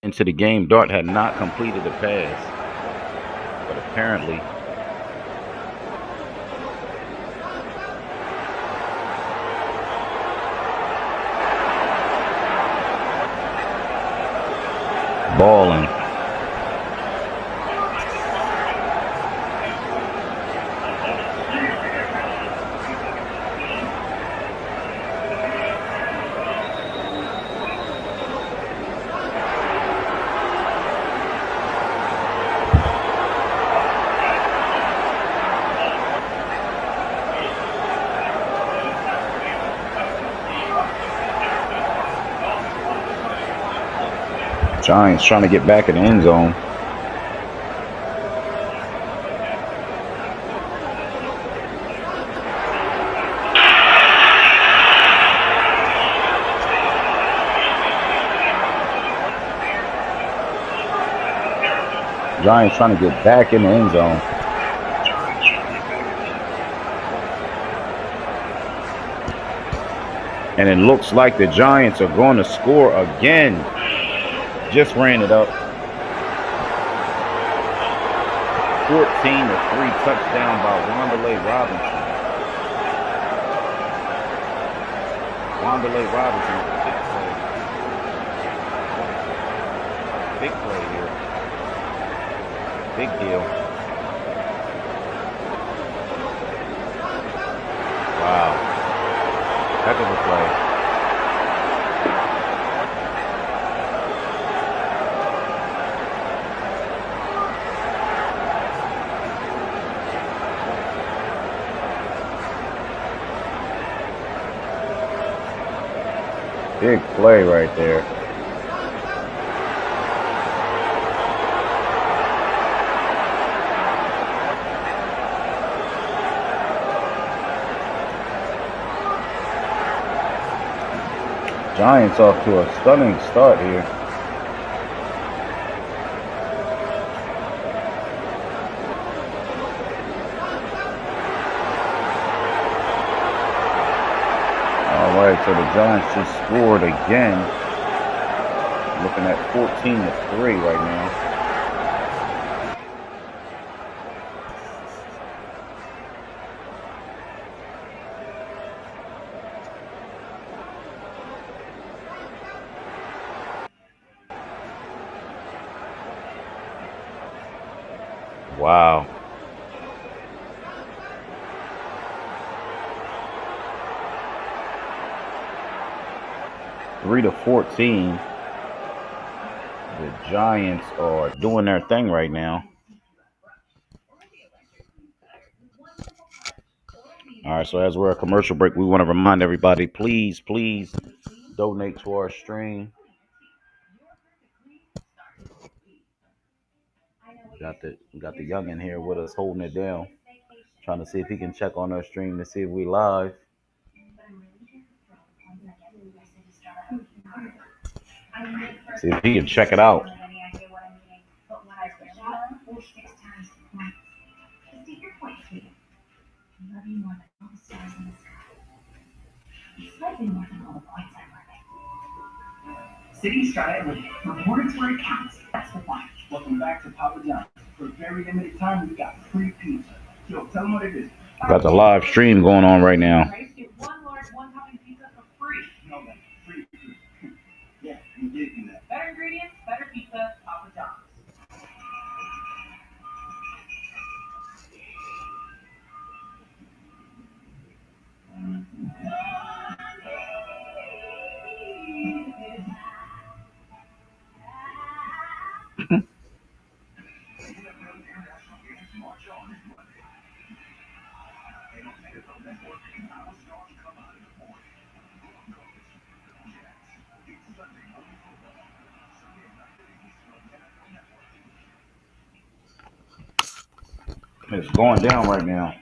into the game. Dart had not completed the pass, but apparently balling. Giants trying to get back in the end zone. Giants trying to get back in the end zone. And it looks like the Giants are going to score again. Just ran it up. 14-3 touchdown by Wanderlei Robinson. Wanderlei Robinson, big play here. Big deal. Wow. Heck of a play. Big play right there. Giants off to a stunning start here. All right, so the Giants just scored again. Looking at 14-3 right now. Wow. Three to 14. The Giants are doing their thing right now. All right, so as we're a commercial break, we want to remind everybody, please donate to our stream. We got the youngin here with us holding it down, trying to see if he can check on our stream to see if we live. See if he can check it out. City started with rewards where it counts. That's the point. Welcome back to Papa John's. For a very limited time, we got free pizza. Yo, tell them what it is. Got the live stream going on right now. Get one large one-topping pizza for free. No, man, free. Yeah, you did do that. Better ingredients, better pizza, Papa John's. It's going down right now.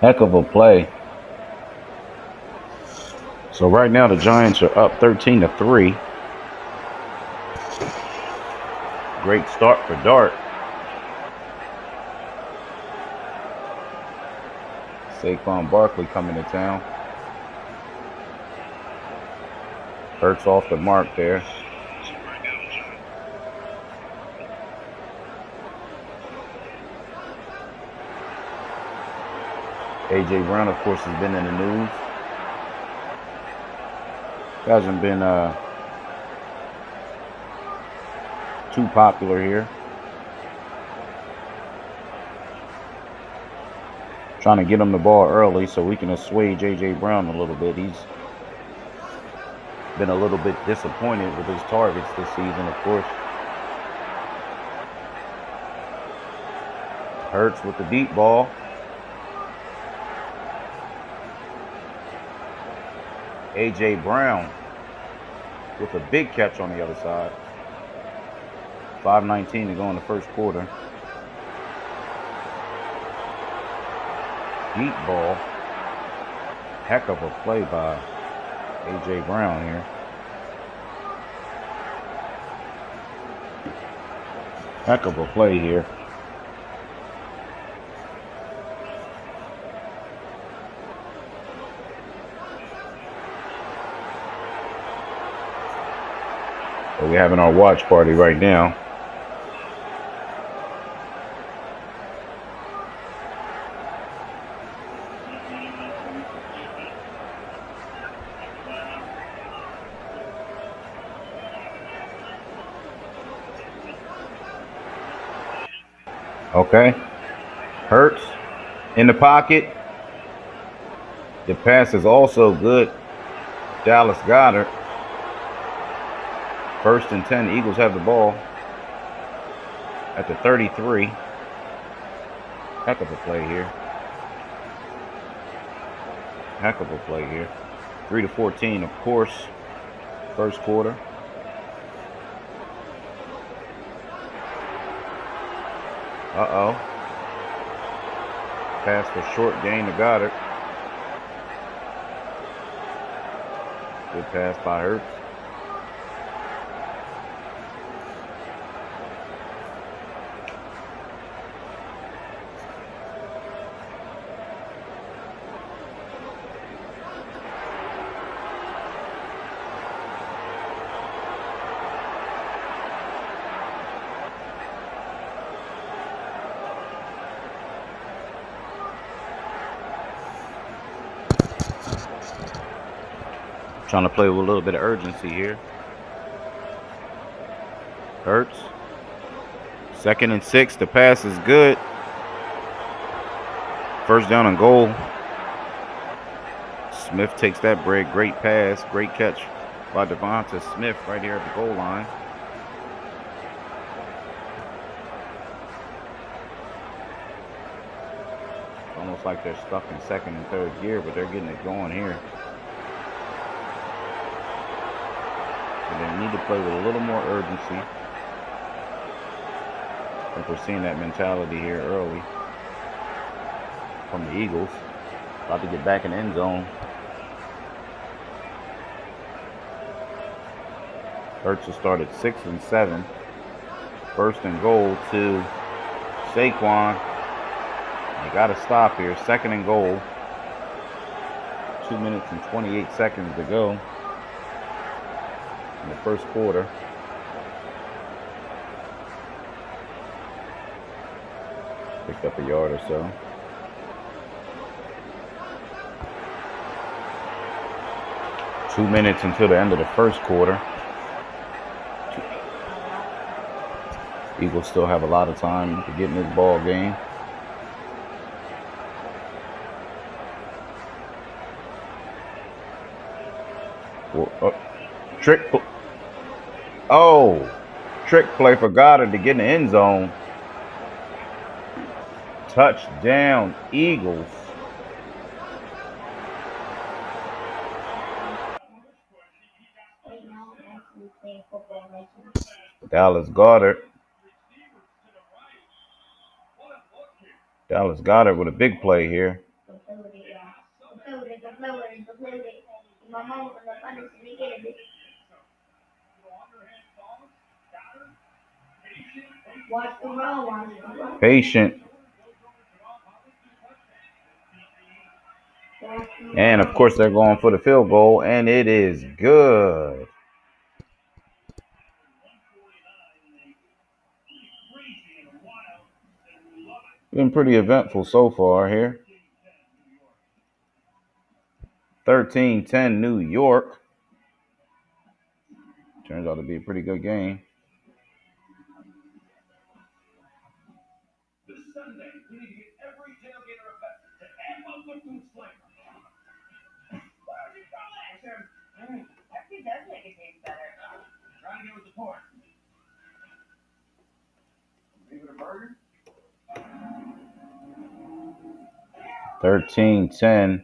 Heck of a play. So right now the Giants are up 13-3. Great start for Dart. Saquon Barkley coming to town. Hurts off the mark there. A.J. Brown, of course, has been in the news. Hasn't been too popular here. Trying to get him the ball early so we can assuage A.J. Brown a little bit. He's been a little bit disappointed with his targets this season, of course. Hurts with the deep ball. A.J. Brown with a big catch on the other side. 5:19 to go in the first quarter. Deep ball. Heck of a play by A.J. Brown here. Heck of a play here. So we're having our watch party right now. Okay. Hurts in the pocket. The pass is also good. Dallas Goedert. 1st and 10. Eagles have the ball at the 33. Heck of a play here. Heck of a play here. 3-14, of course. First quarter. Uh-oh. Pass for short gain to Goddard. Good pass by Hurts. Trying to play with a little bit of urgency here. Hurts. 2nd and 6. The pass is good. 1st down and goal. Smith takes that break. Great pass. Great catch by Devonta Smith right here at the goal line. It's almost like they're stuck in 2nd and 3rd gear, but they're getting it going here. So they need to play with a little more urgency. I think we're seeing that mentality here early from the Eagles. About to get back in the end zone. Hurts will start at 6 and 7. 1st and goal to Saquon. They got to stop here. 2nd and goal. 2 minutes and 28 seconds to go in the first quarter. Picked up a yard or so. Two minutes until the end of the first quarter. Eagles still have a lot of time to get in this ball game. Trick play for Goddard to get in the end zone. Touchdown, Eagles. Dallas Goedert. Dallas Goedert with a big play here. Patient. And, of course, they're going for the field goal, and it is good. Been pretty eventful so far here. 13-10 New York. Turns out to be a pretty good game. This Sunday, we need to get every tailgater affected to amp up the food flavor. Where are you going? Actually does make it taste better. Trying to get with the pork. Leave it a burger? 13-10.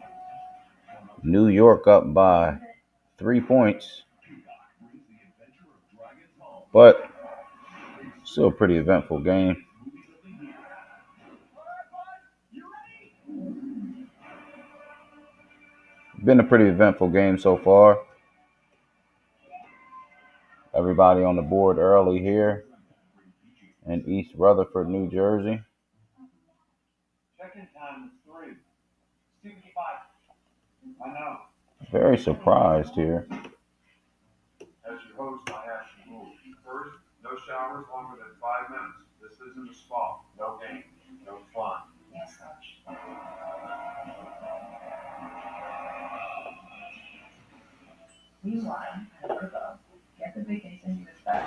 New York up by 3 points. But still a pretty eventful game. Been a pretty eventful game so far. Everybody on the board early here in East Rutherford, New Jersey. Check-in time is 3. 65. I know. Very surprised here. As your host, I have some rules. First, no showers longer than 5 minutes. This isn't a spa. No game. No fun. Yes, Coach. We won. Virgo. Get the vacation you expect.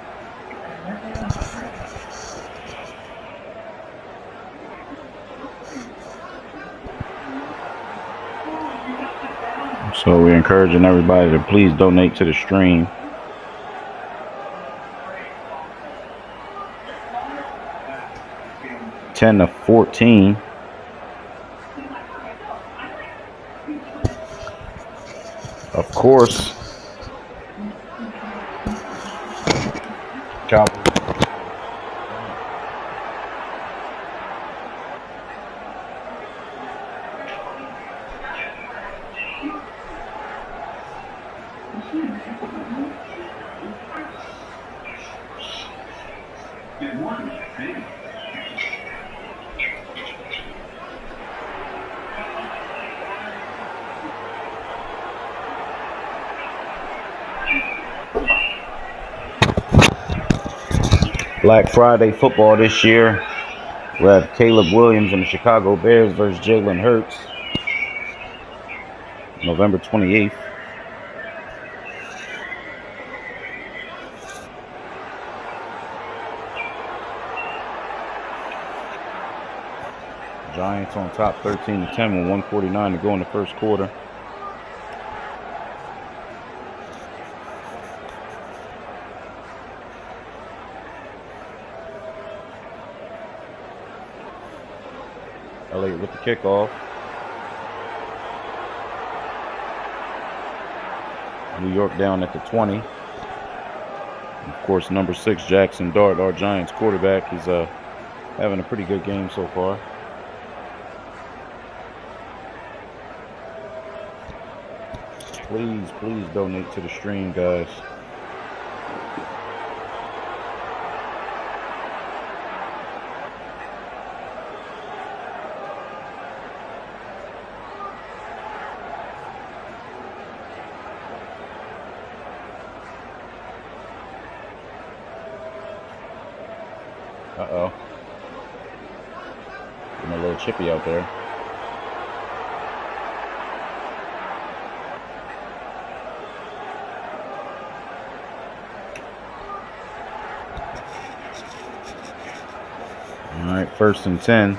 So we're encouraging everybody to please donate to the stream. Ten to 14. Of course. Cowboys. Black Friday football this year. We have Caleb Williams and the Chicago Bears versus Jalen Hurts. November 28th. Giants on top 13-10 with 1:49 to go in the first quarter. Elliott with the kickoff. New York down at the 20. Of course, number 6, Jackson Dart, our Giants quarterback. He's having a pretty good game so far. Please donate to the stream, guys. Uh-oh. Getting a little chippy out there. All right, 1st and 10.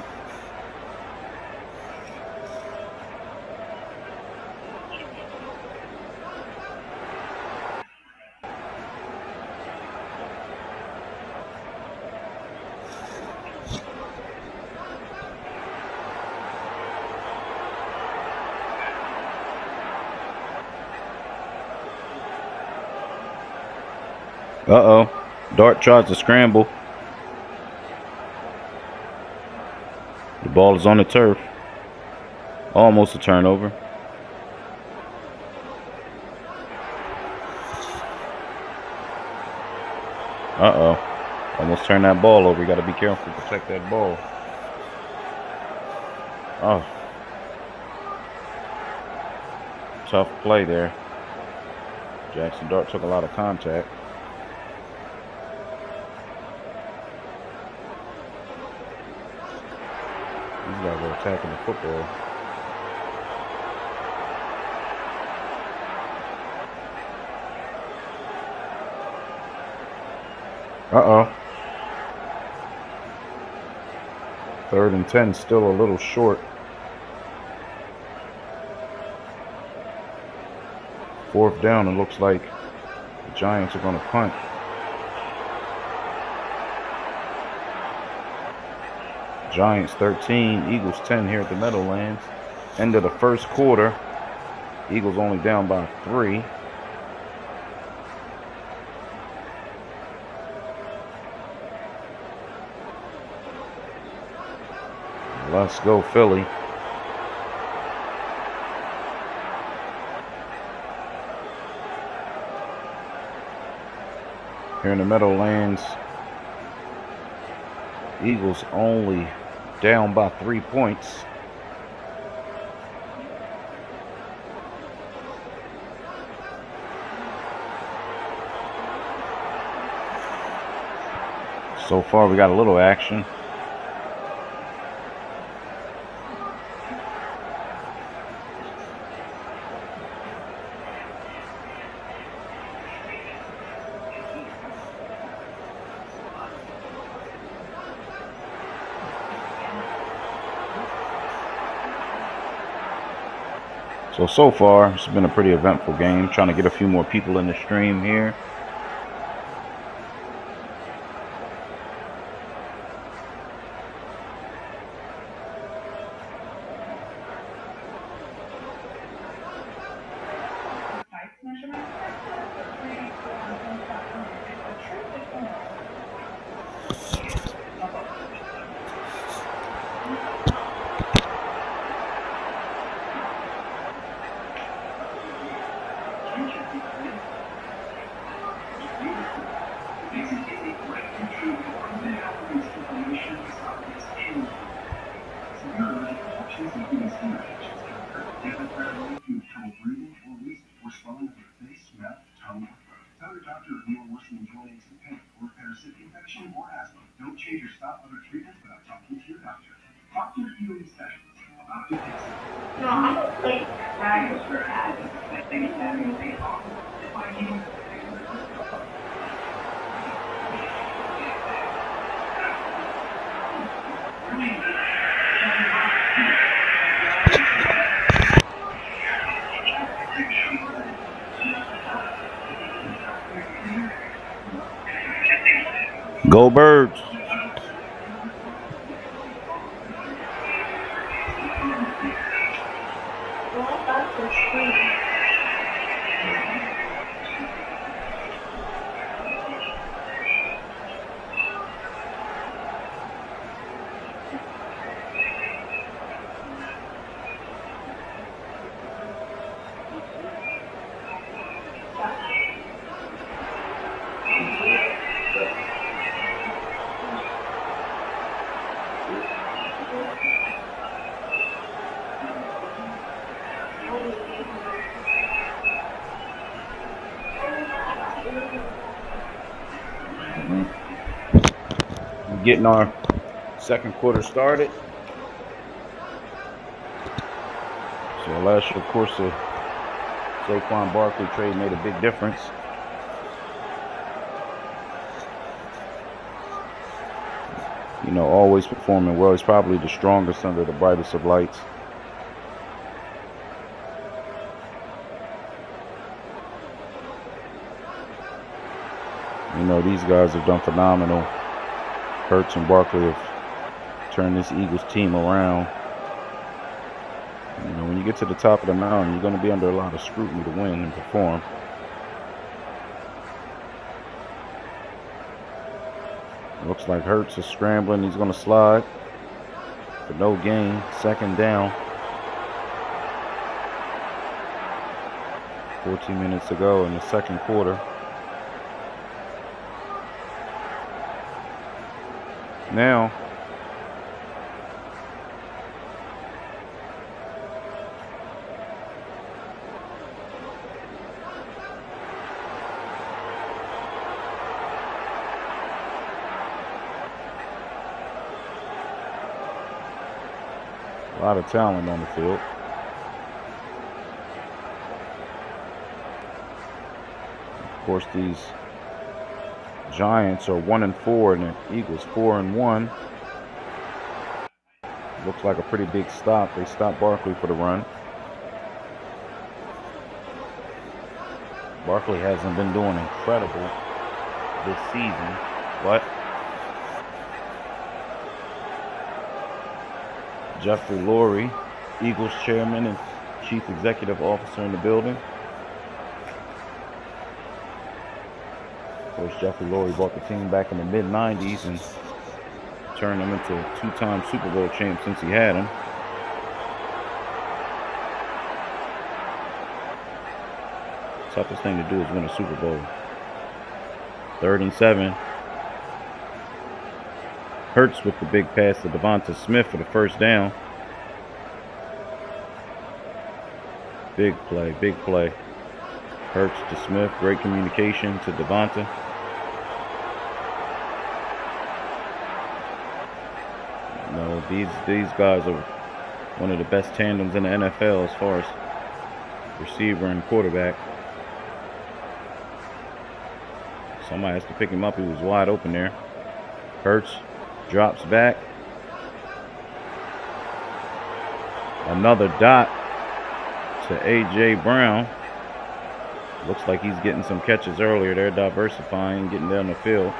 Uh-oh. Dart tries to scramble. The ball is on the turf. Almost a turnover. Uh-oh. Almost turned that ball over. You got to be careful. Protect that ball. Oh. Tough play there. Jackson Dart took a lot of contact. These guys are attacking the football. Uh-oh. 3rd and 10, still a little short. 4th down, it looks like the Giants are going to punt. Giants 13, Eagles 10 here at the Meadowlands. End of the first quarter. Eagles only down by 3. Let's go, Philly. Here in the Meadowlands, Eagles only down by 3 points. So far, we got a little action. So far, it's been a pretty eventful game. Trying to get a few more people in the stream here. Go Birds. Getting our second quarter started. So last year, of course, the Saquon Barkley trade made a big difference. You know, always performing well. He's probably the strongest under the brightest of lights. You know, these guys have done phenomenal. Hurts and Barkley have turned this Eagles team around. You know, when you get to the top of the mountain, you're going to be under a lot of scrutiny to win and perform. Looks like Hurts is scrambling. He's going to slide for no gain. 2nd down. 14 minutes to go in the second quarter. now. A lot of talent on the field. Of course, these Giants are 1-4 and the Eagles 4-1. Looks like a pretty big stop. They stopped Barkley for the run. Barkley hasn't been doing incredible this season, but Jeffrey Lurie, Eagles chairman and chief executive officer in the building. Of course, Jeffrey Lurie brought the team back in the mid-90s and turned them into a two-time Super Bowl champ since he had them. Toughest thing to do is win a Super Bowl. 3rd and 7. Hurts with the big pass to Devonta Smith for the first down. Big play, big play. Hurts to Smith, great communication to Devonta. No, these guys are one of the best tandems in the NFL as far as receiver and quarterback. Somebody has to pick him up. He was wide open there. Hurts drops back. Another dot to A.J. Brown. Looks like he's getting some catches earlier. They're diversifying, getting down the field.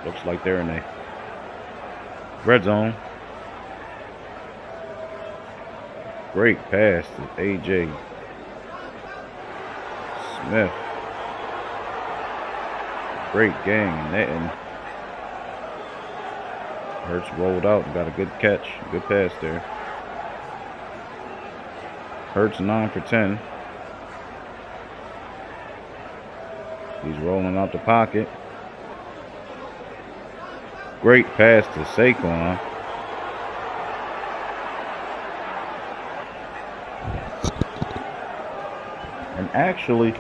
Looks like they're in the red zone. Great pass to A.J. Smith. Great game, and Hurts rolled out and got a good catch, good pass there. Hurts 9 for 10. He's rolling out the pocket. Great pass to Saquon. And actually,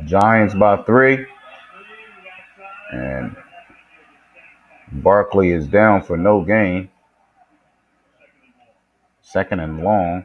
Giants by 3. And Barkley is down for no gain. 2nd and long.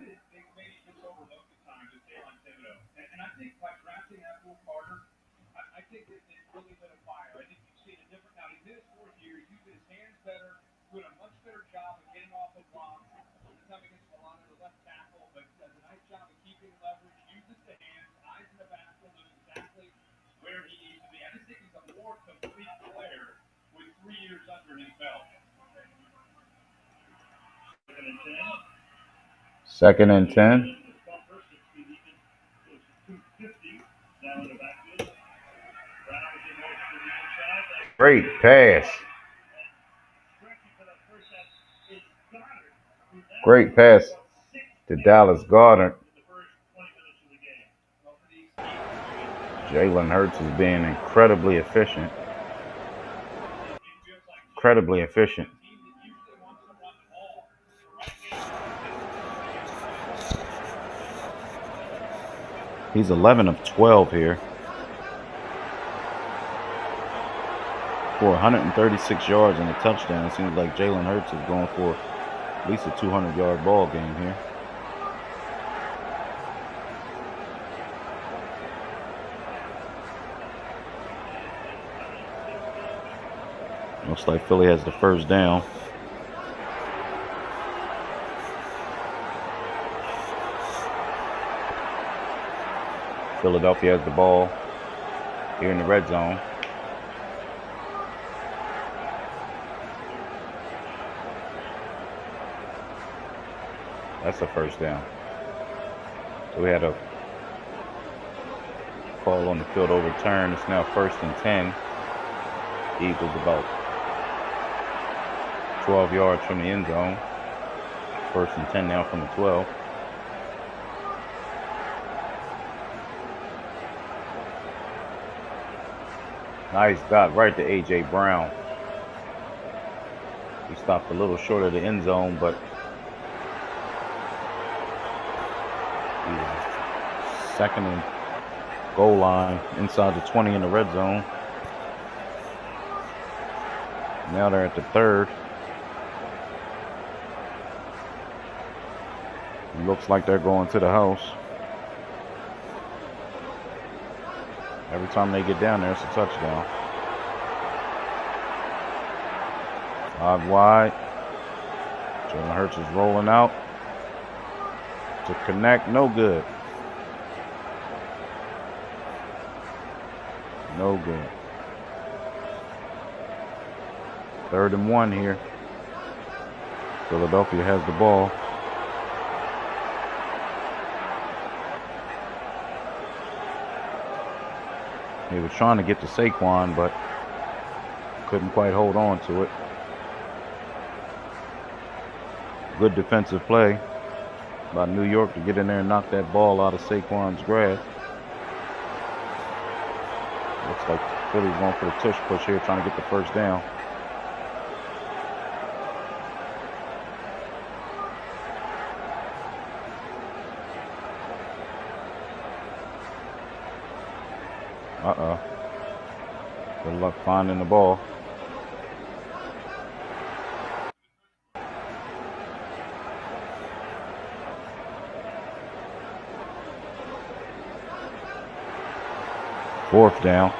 Second and 10. Great pass. Great pass to Dallas Goedert. Jalen Hurts is being incredibly efficient. Incredibly efficient. He's 11 of 12 here for 136 yards and a touchdown. It seems like Jalen Hurts is going for at least a 200-yard ball game here. Looks like Philly has the first down. Philadelphia has the ball here in the red zone. That's a first down. So we had a call on the field overturned. It's now 1st and 10. Eagles about 12 yards from the end zone. 1st and 10 now from the 12. Nice dot right to A.J. Brown. He stopped a little short of the end zone, but he was 2nd and goal line inside the 20 in the red zone. Now they're at the 3rd. It looks like they're going to the house. Every time they get down there, it's a touchdown. 5 wide. Jalen Hurts is rolling out to connect. No good. No good. 3rd and 1 here. Philadelphia has the ball. He was trying to get to Saquon, but couldn't quite hold on to it. Good defensive play by New York to get in there and knock that ball out of Saquon's grasp. Looks like Philly's going for the tush push here, trying to get the first down. Uh-oh. Good luck finding the ball. Fourth down.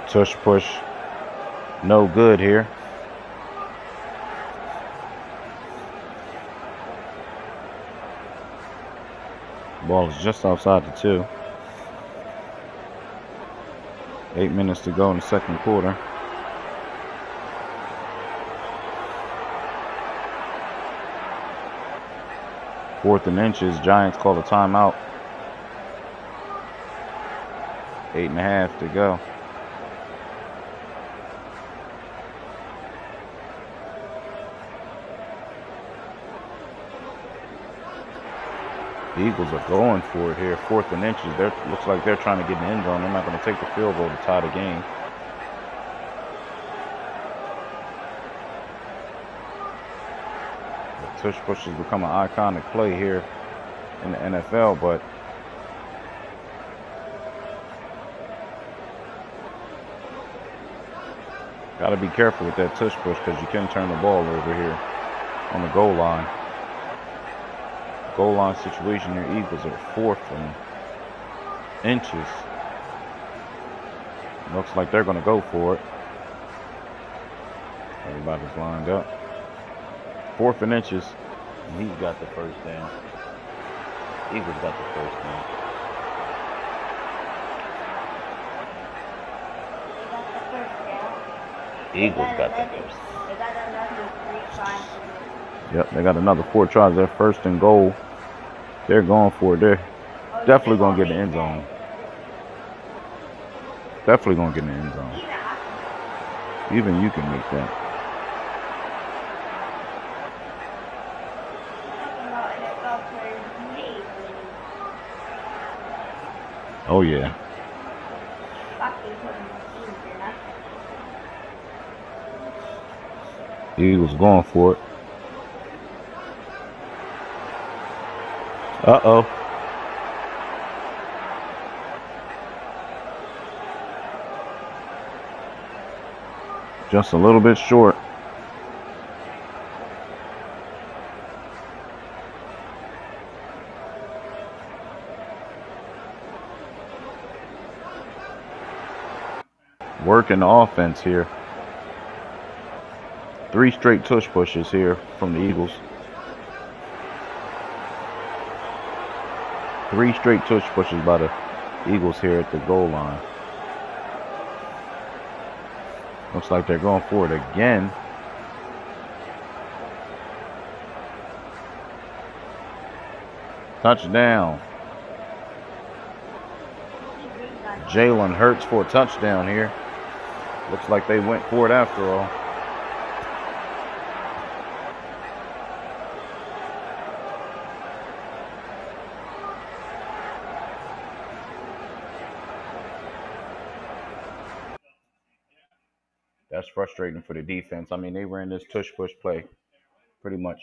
Tush push. No good here. Ball is just outside the 2. 8 minutes to go in the second quarter. Fourth and inches. Giants call a timeout. 8.5 to go. The Eagles are going for it here. 4th and inches. Looks like they're trying to get in the end zone. They're not going to take the field goal to tie the game. The tush push has become an iconic play here in the NFL, but got to be careful with that tush push because you can turn the ball over here on the goal line. Goal line situation here. Eagles are 4th and inches. Looks like they're going to go for it. Everybody's lined up. 4th and inches. And he's got the first down. Eagles got the first down. Eagles got the first. They got another 3 tries to do. Yep, they got another 4 tries. They're 1st and goal. They're going for it. They're definitely going to get in the end zone. Definitely going to get in the end zone. Even you can make that. Oh, yeah. Eagles going for it. Uh-oh. Just a little bit short. Working the offense here. 3 straight tush pushes here from the Eagles. 3 straight tush pushes by the Eagles here at the goal line. Looks like they're going for it again. Touchdown. Jalen Hurts for a touchdown here. Looks like they went for it after all. That's frustrating for the defense. I mean, they ran this tush-push play pretty much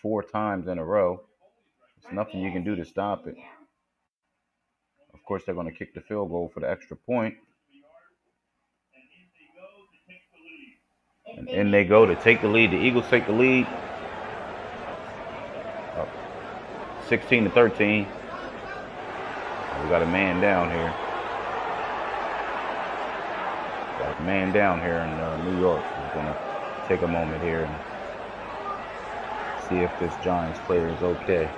4 times in a row. There's nothing you can do to stop it. Of course, they're going to kick the field goal for the extra point. And in they go to take the lead. The Eagles take the lead. 16-13. We got a man down here. Got a man down here in New York. We're going to take a moment here and see if this Giants player is okay.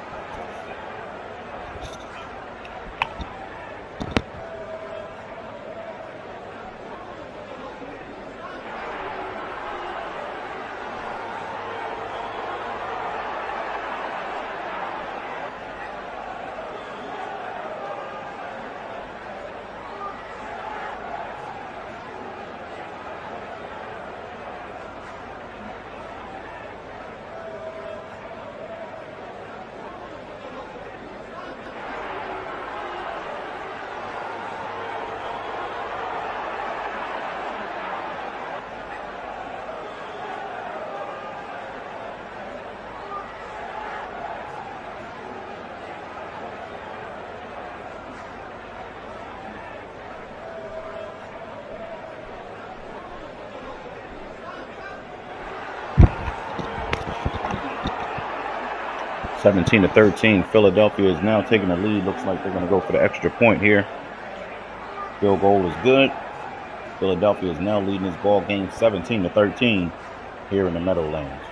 (17-13). Philadelphia is now taking the lead. Looks like they're going to go for the extra point here. Field goal is good. Philadelphia is now leading this ball game 17-13 here in the Meadowlands.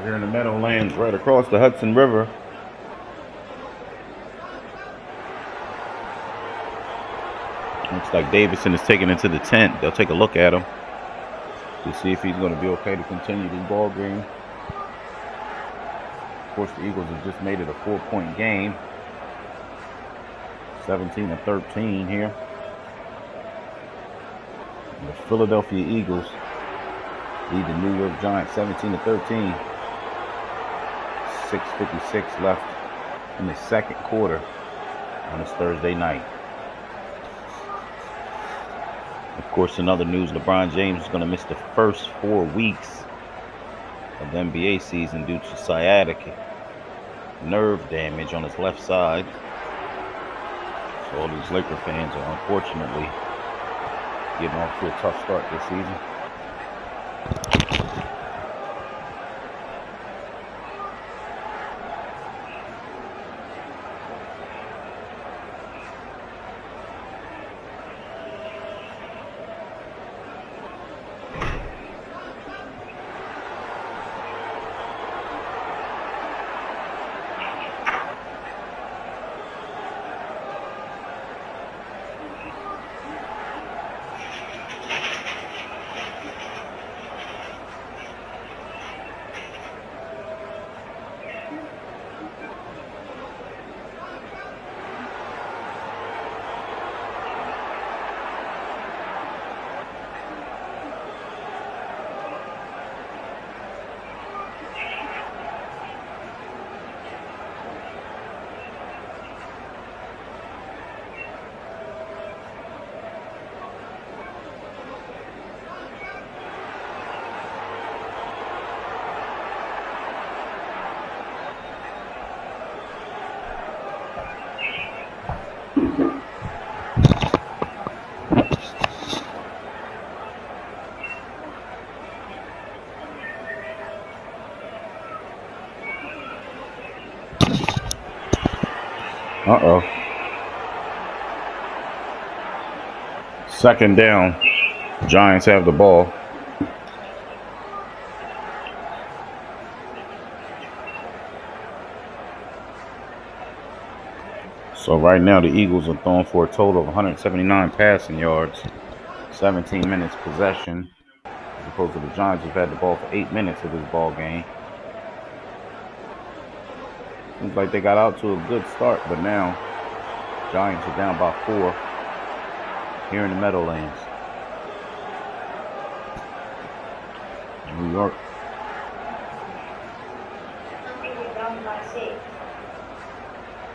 Here in the Meadowlands, right across the Hudson River. Looks like Davison is taken into the tent. They'll take a look at him to see if he's going to be okay to continue the ball game. Of course, the Eagles have just made it a 4-point game. 17-13 here. And the Philadelphia Eagles lead the New York Giants 17-13. 6:56 left in the second quarter on this Thursday night. Of course, in other news, LeBron James is going to miss the first 4 weeks of the NBA season due to sciatica nerve damage on his left side. So all these Laker fans are unfortunately getting off to a tough start this season. Uh-oh. Second down. Giants have the ball. So right now the Eagles are throwing for a total of 179 passing yards, 17 minutes possession, as opposed to the Giants who've had the ball for 8 minutes of this ball game. Seems like they got out to a good start, but now Giants are down by 4 here in the Meadowlands. New York. They're down by 6.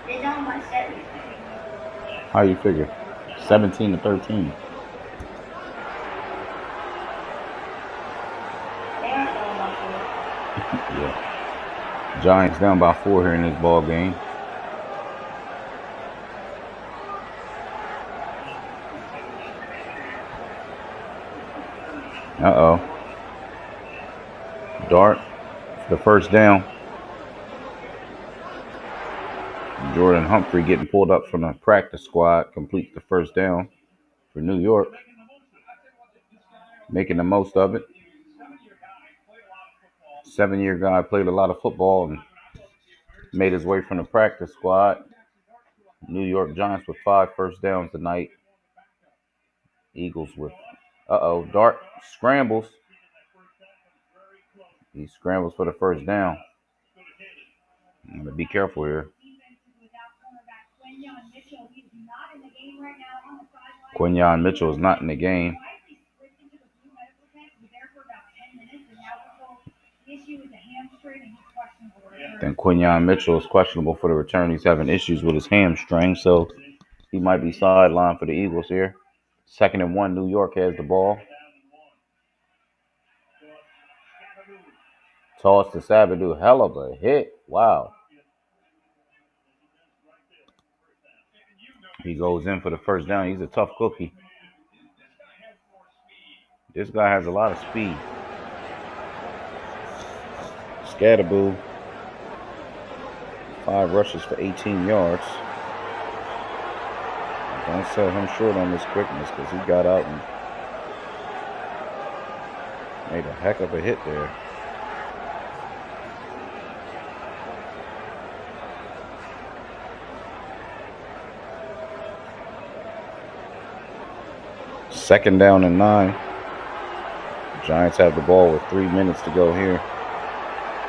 They're down by 7. How you figure? 17-13. They aren't down by 4. Yeah. Giants down by 4 here in this ball game. Uh-oh. Dart for the first down. Jordan Humphrey getting pulled up from the practice squad completes the first down for New York. Making the most of it. 7-year guy, played a lot of football and made his way from the practice squad. New York Giants with 5 first downs tonight. Eagles with, Dart scrambles. He scrambles for the first down. I'm going to be careful here. Quinyon Mitchell is not in the game. Then Quinyon Mitchell is questionable for the return. He's having issues with his hamstring, so he might be sidelined for the Eagles here. 2nd and 1, New York has the ball. Toss to Sabadoo. Hell of a hit. Wow. He goes in for the first down. He's a tough cookie. This guy has a lot of speed. Scatterboo. 5 rushes for 18 yards. Don't sell him short on this quickness because he got out and made a heck of a hit there. Second down and 9. Giants have the ball with 3 minutes to go here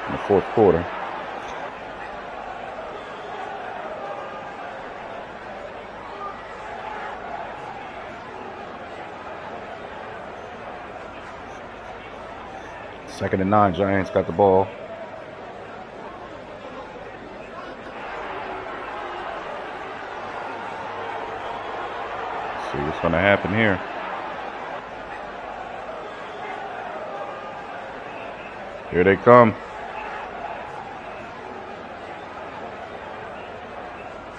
in the fourth quarter. Second and 9, Giants got the ball. Let's see what's going to happen here. Here they come.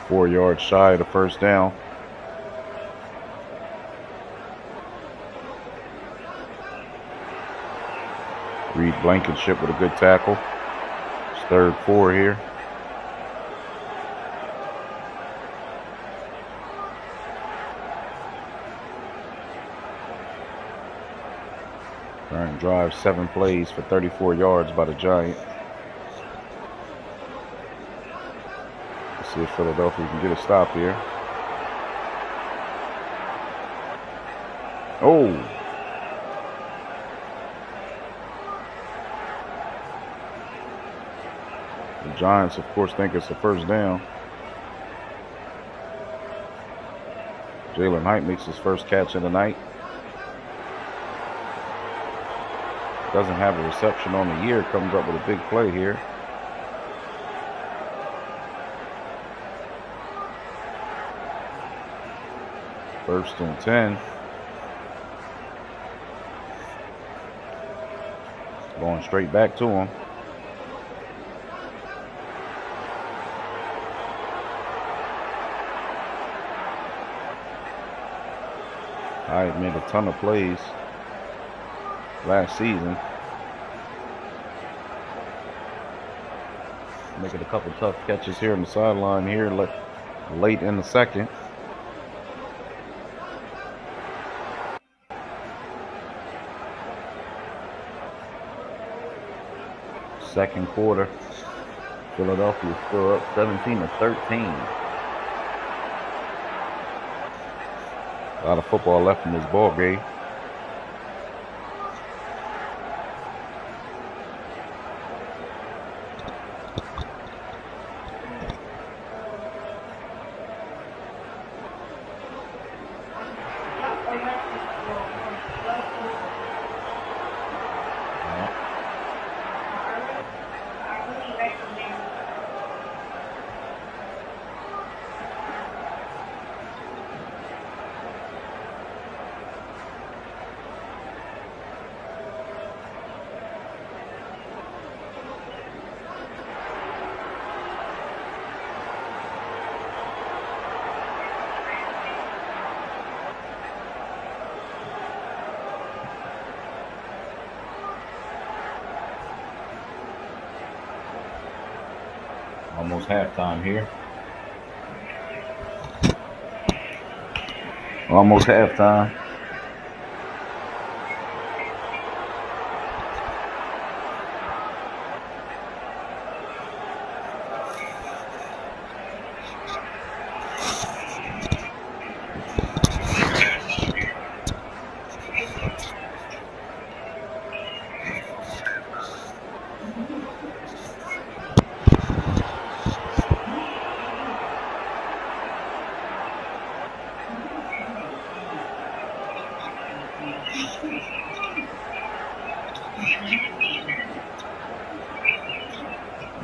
4 yards shy of the first down. Reed Blankenship with a good tackle. It's 3rd 4 here. Current drive, 7 plays for 34 yards by the Giants. Let's see if Philadelphia can get a stop here. Oh! The Giants, of course, think it's a first down. Jalen Hite makes his first catch of the night. Doesn't have a reception on the year. Comes up with a big play here. First and 10. Going straight back to him. Hyatt made a ton of plays last season. Making a couple tough catches here on the sideline here. late in the second. Second quarter. Philadelphia still up 17-13. A lot of football left in this ball game. Almost halftime here. Almost halftime.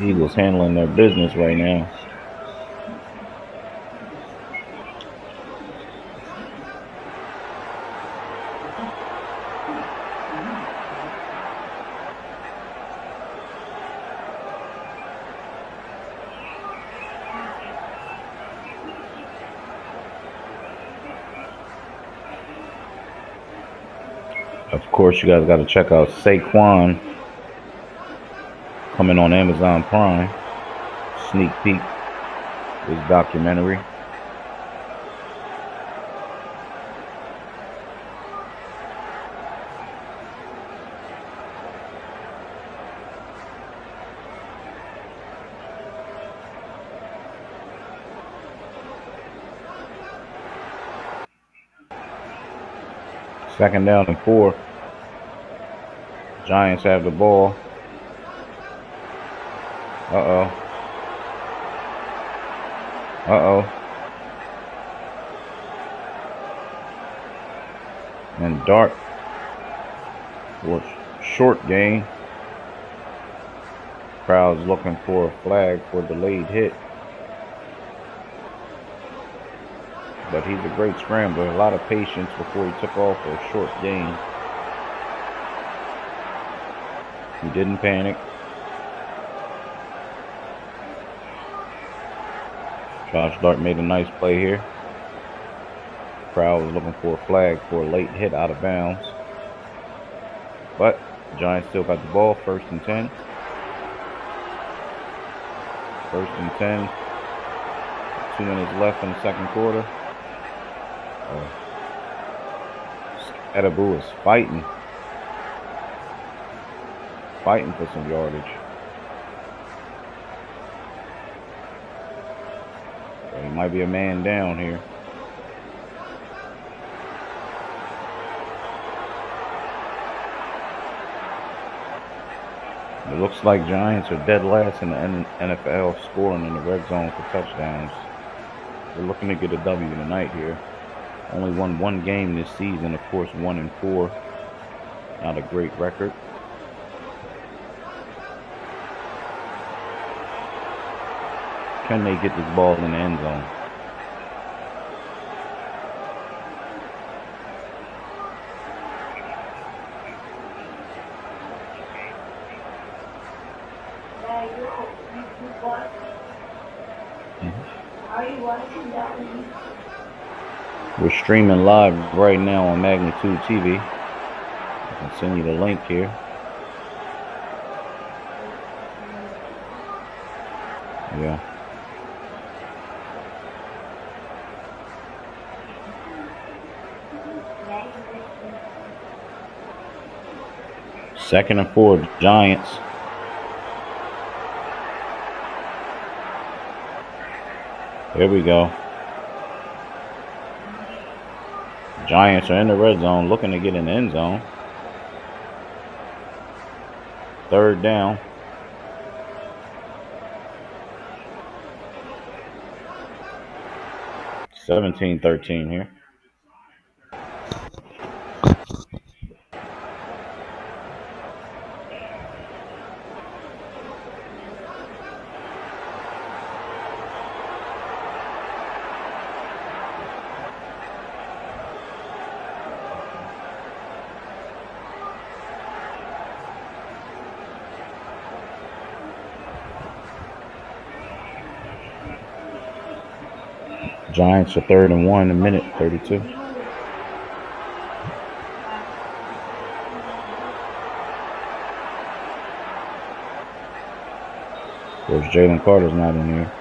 Eagles handling their business right now. Of course, you guys got to check out Saquon coming on Amazon Prime. Sneak peek, his documentary. Second down and 4. Giants have the ball. Uh-oh. And Dart for short gain. Crowd's looking for a flag for delayed hit. But he's a great scrambler. A lot of patience before he took off for a short gain. He didn't panic. Josh Dart made a nice play here. Crowd was looking for a flag for a late hit out of bounds. But Giants still got the ball. First and 10. First and 10. 2 minutes left in the second quarter. Scatterboo is fighting for some yardage. So he might be a man down here. It looks like Giants are dead last in the NFL scoring in the red zone for touchdowns. We're looking to get a W tonight here. Only won one game this season, of course, 1-4. Not a great record. Can they get this ball in the end zone? We're streaming live right now on Magnitude TV. I can send you the link here. Yeah. Second and 4, Giants. Here we go. Giants are in the red zone, looking to get in the end zone. Third down. (17-13) here. Giants are 3rd and 1, a minute 32. Of course, Jalen Carter's not in here.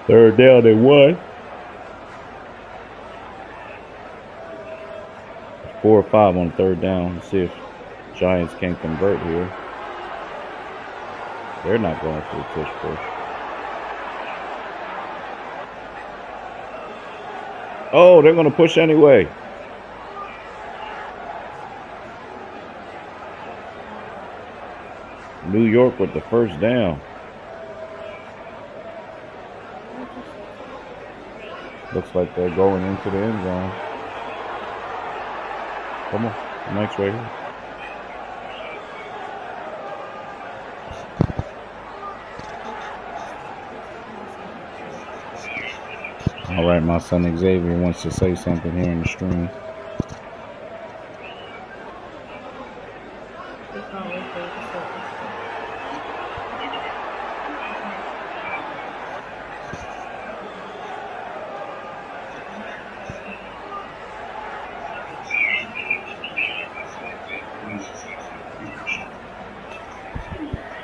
Third down, they won. 4 or 5 on third down. Let's see if Giants can convert here. They're not going for the tush push. Oh, they're going to push anyway. New York with the first down. Looks like they're going into the end zone. Come on, Mike's right here. All right, my son Xavier wants to say something here in the stream.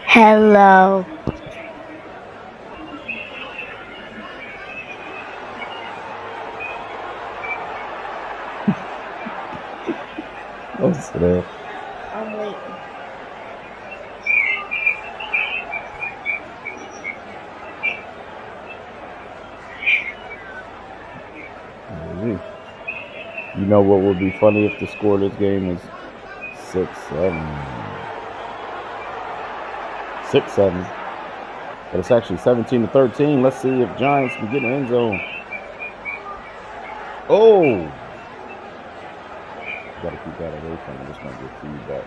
Hello. What's that? I'm waiting. You know what would be funny if the score of this game is 6-7. 6-7. But it's actually 17-13. Let's see if Giants can get in the end zone. Oh! Got to keep that away from him. This might get feedback.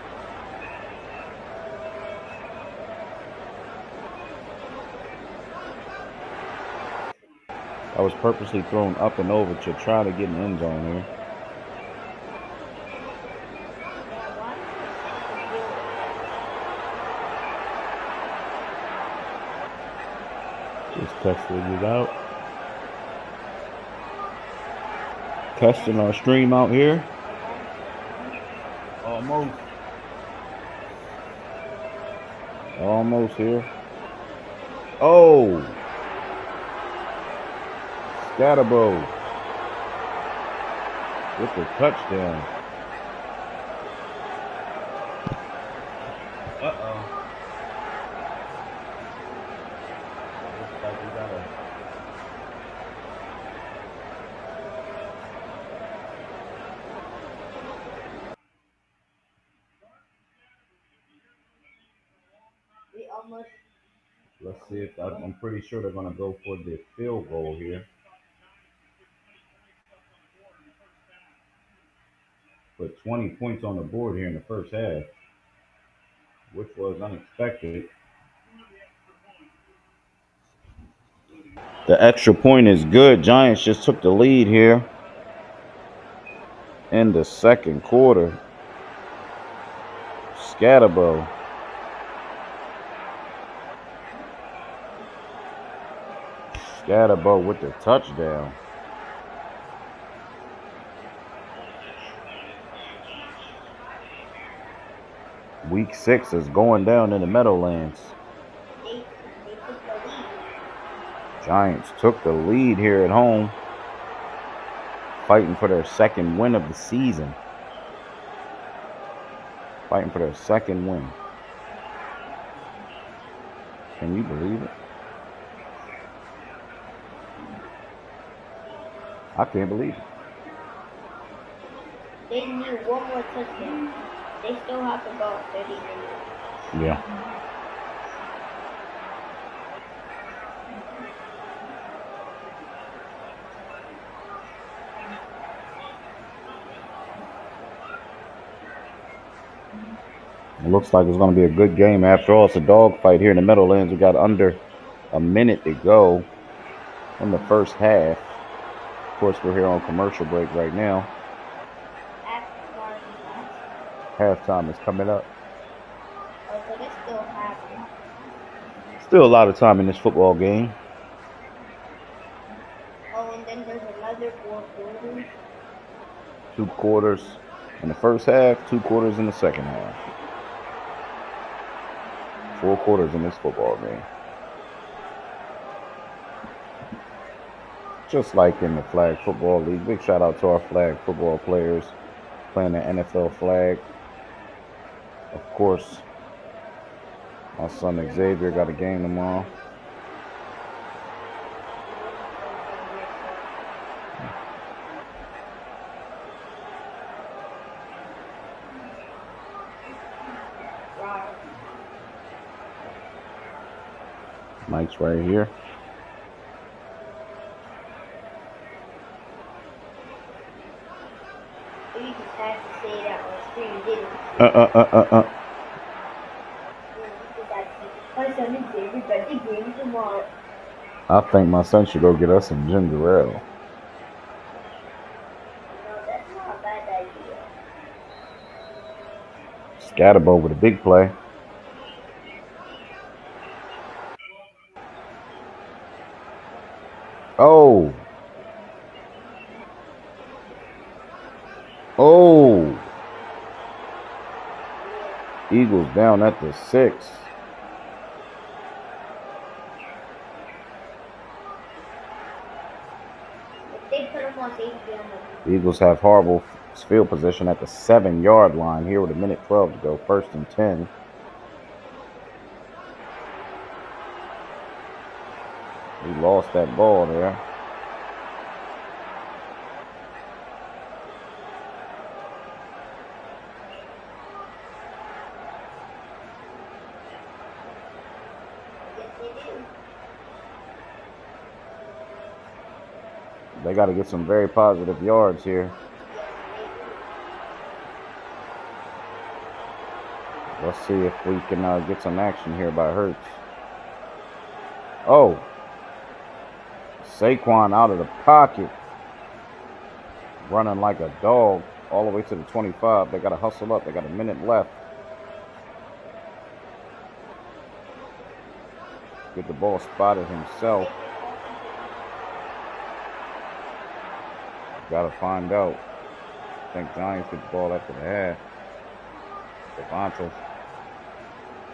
I was purposely thrown up and over to try to get in the end zone here. Just testing it out. Testing our stream out here. Almost here. Oh! Scatterbo with the touchdown. Looks like we got a... Let's see if I'm pretty sure they're going to go for the field goal here. Put 20 points on the board here in the first half, which was unexpected. The extra point is good. Giants just took the lead here in the second quarter. Scatterbo. Scatterbo with the touchdown. Week 6 is going down in the Meadowlands. Giants took the lead here at home. fighting for their second win of the season. Fighting for their second win. Can you believe it? I can't believe it. They need one more touchdown. They still have to go 30 minutes. Yeah. It looks like it's going to be a good game. After all, it's a dogfight here in the Meadowlands. We got under a minute to go in the first half. Of course, we're here on commercial break right now. Halftime is coming up. Oh, so that's still happening. Still a lot of time in this football game. Oh, and then there's another 4 quarters. 2 quarters in the first half, 2 quarters in the second half. 4 quarters in this football game. Just like in the flag football league. Big shout out to our flag football players playing the NFL flag. Of course, my son Xavier got a game tomorrow. Mike's right here. You just had to say that on screen, didn't you? My son and David got the game tomorrow. I think my son should go get us some ginger ale. No, that's not a bad idea. Scatterbo with a big play. Oh. Oh. Eagles down at the 6. They put him on safety on the Eagles have horrible field position at the 7-yard line here with a minute 12 to go. 1st and 10. We lost that ball there. They got to get some very positive yards here. Let's see if we can get some action here by Hurts. Oh. Saquon out of the pocket. Running like a dog all the way to the 25. They got to hustle up. They got a minute left. Get the ball spotted himself. Got to find out. I think Giants get the ball after the half. Devontae.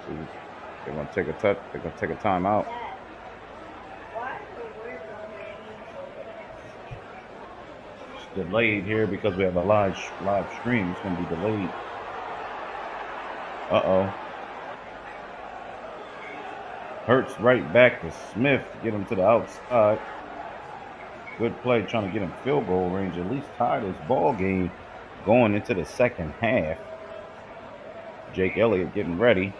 See, they're gonna take a touch. They're gonna take a timeout. It's delayed here because we have a live stream. It's gonna be delayed. Hurts right back to Smith to get him to the outside. Good play, trying to get him field goal range. At least tie this ball game going into the second half. Jake Elliott getting ready.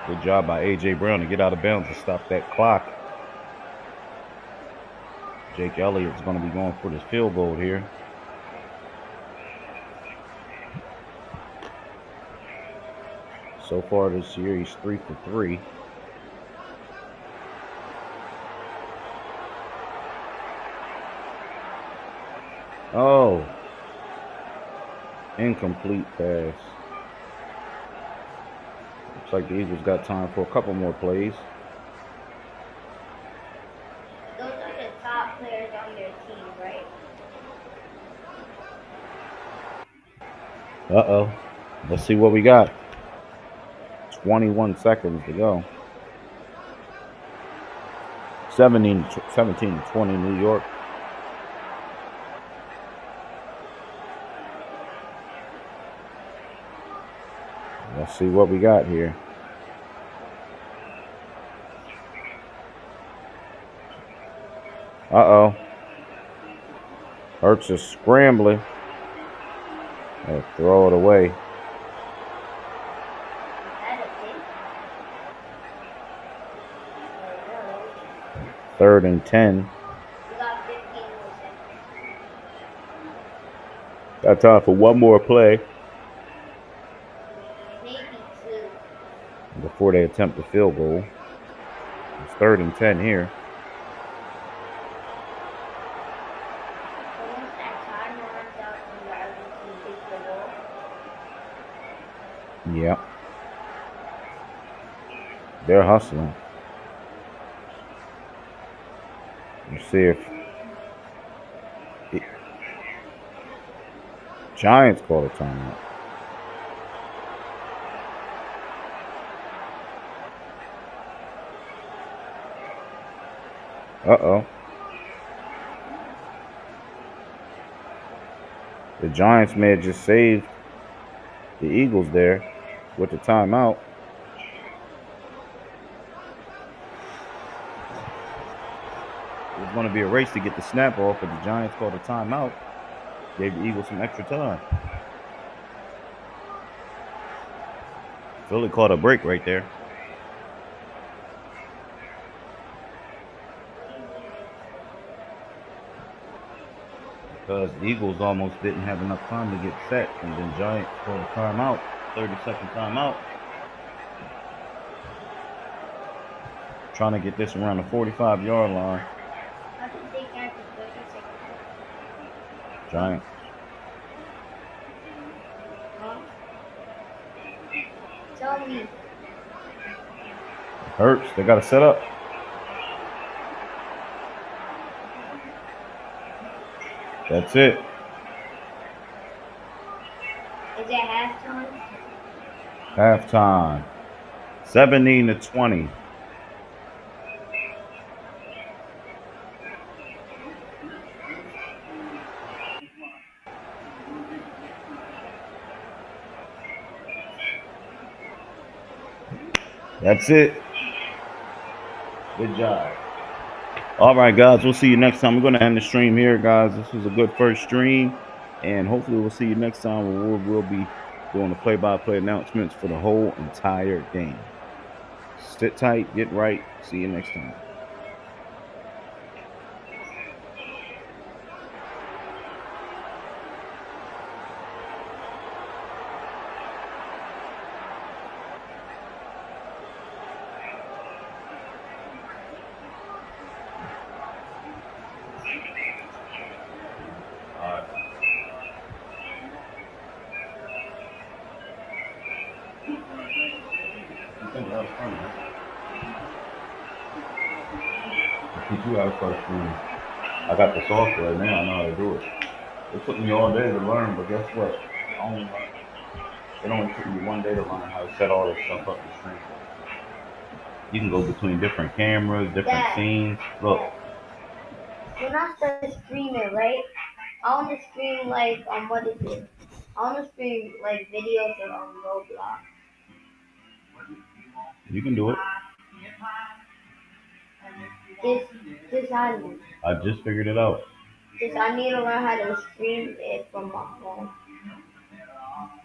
Good job by A.J. Brown to get out of bounds and stop that clock. Jake Elliott's going to be going for this field goal here. So far this year, he's 3 for 3. Oh. Incomplete pass. Looks like the Eagles got time for a couple more plays. Those are the top players on their team, right? Let's see what we got. 21 seconds to go. 17-20 New York. Let's see what we got here. Uh-oh. Hurts is scrambling. And throw it away. Is that a pig? No. 3rd and 10. We got 15 more seconds. Got time for one more play Maybe 2. before they attempt the field goal. It's 3rd and 10 here. So once that timer runs out and the other team gets the ball, Yep. They're hustling. Let's see if Giants call a timeout. Uh-oh. The Giants may have just saved the Eagles there with the timeout. It was going to be a race to get the snap off, but the Giants called a timeout. Gave the Eagles some extra time. Philly caught a break right there. Because the Eagles almost didn't have enough time to get set, and then Giants called a timeout, 30-second timeout. Trying to get this around the 45-yard line. how did they get the 30 seconds? Giants. Huh? Tell me. Hurts. They got to set up. That's it. Is it halftime? Halftime. 17-20. That's it. Good job. All right, guys. We'll see you next time. We're going to end the stream here, guys. This was a good first stream. And hopefully we'll see you next time where we'll be doing the play-by-play announcements for the whole entire game. Sit tight. Get right. See you next time. I got the software now. I know how to do it. It took me all day to learn, but guess what? It only took me one day to learn how to set all this stuff up the stream. You can go between different cameras, different scenes. Look. When I start streaming, right? I want to stream like what is it? I want to stream like videos on Roblox. You can do it. Just I just figured it out. I need to learn how to stream it from my phone.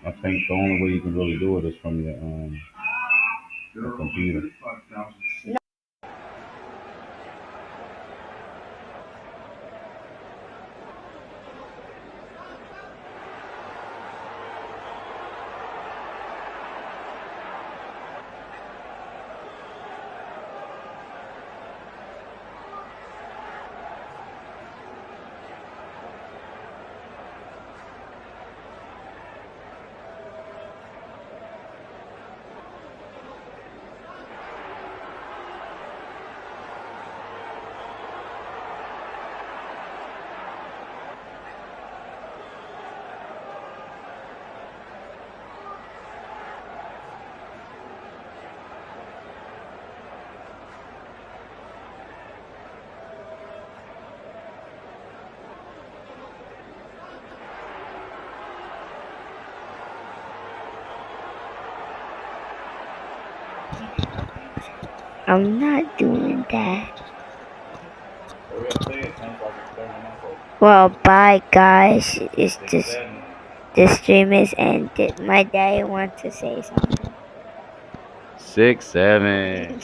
I think the only way you can really do it is from your computer. I'm not doing that. Hurry up, say it, man, so I can start my phone. Well, bye guys. It's 6, just 7. the stream is ended. My daddy wants to say something. 6, 7.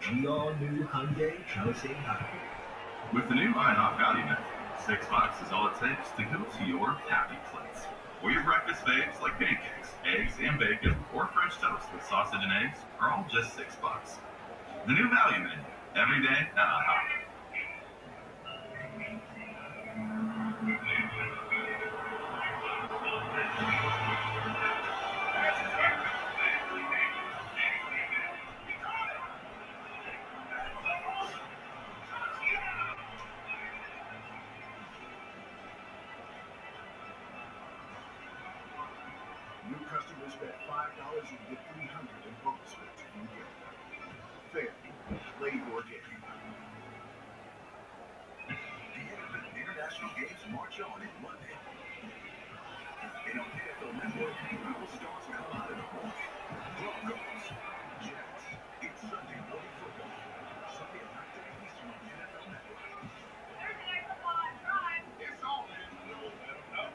The all-new Hyundai Chelsea Happy. With the new IHOP value menu, $6 is all it takes to go to your happy place. Or your breakfast faves like pancakes, eggs, and bacon, or French toast with sausage and eggs are all just $6. The new value menu, every day at IHOP. New customers bet $5 and get $300 in bonus bets if you get it. Fair. Play your game. The international games march on in London. And on NFL Network, real stars come out in the morning. Broncos, Jets. It's Sunday morning football. Sunday at 9:30 Eastern on NFL Network. Thursday Night Football on Prime. It's all in. Let them know.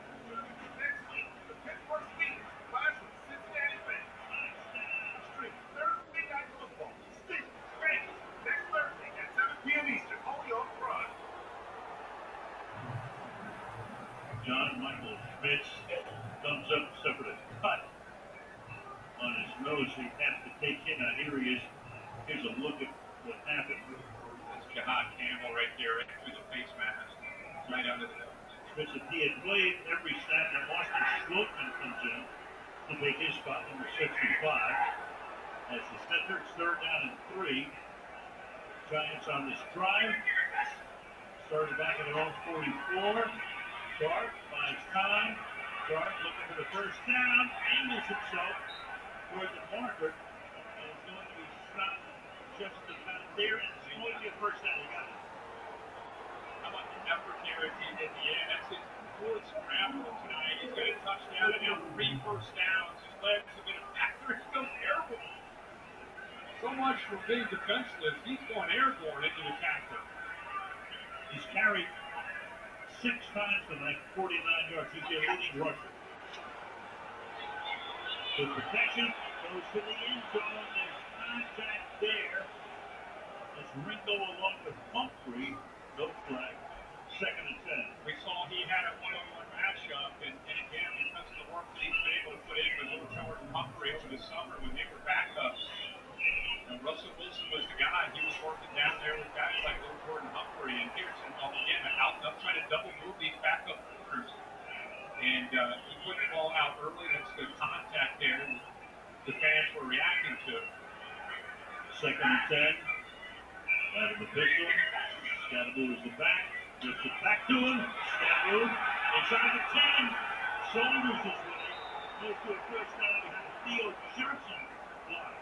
Next week, the Pittsburgh Steelers clash with Cincinnati Bengals. Stream Thursday Night Football. Steelers, Bengals. Next Thursday at 7 p.m. Eastern, only on Prime. John Michael Schmitz, thumbs up, separate cut on his nose. He has to take in. Here he is. Here's a look at what happened. That's Jahad Campbell right there, right through the face mask, right under the nose. Schmitz, if he had played every snap, and Austin Sloatman comes in to take his spot, number 65. As the center, it's third down and 3. Giants on this drive. Started back at their own 44. Clark finds time. Clark looking for the first down. Angles himself toward the marker. And is going to be stopped just about there. And it's going to be a first down. He got it. How about the effort there at the end? That's his fourth scramble tonight. He's got a touchdown and now 3 first downs. His legs have been after it goes airborne. So much for being defenseless. He's going airborne into the tackle. He's carried 6 times tonight, 49 yards. He's their leading rusher. The protection goes to the end zone. There's contact there. It's Ringo along with Humphrey. No flag. Second and 10. We saw he had a one-on-one matchup, and again, because of the work that he's been able to put in with Little Jordan Humphrey over the summer when they were backups. Russell Wilson was the guy. He was working down there with guys like Little Jordan Humphrey, and here's him again out trying to double move these backup corners. And he put the ball out early. That's the contact there the fans were reacting to. Second and 10. Out of the pistol. Scatterboo is the back. Gets it back to him. Scatterboo inside the 10. Saunders is with it. Goes to a first down behind Theo Johnson. Block.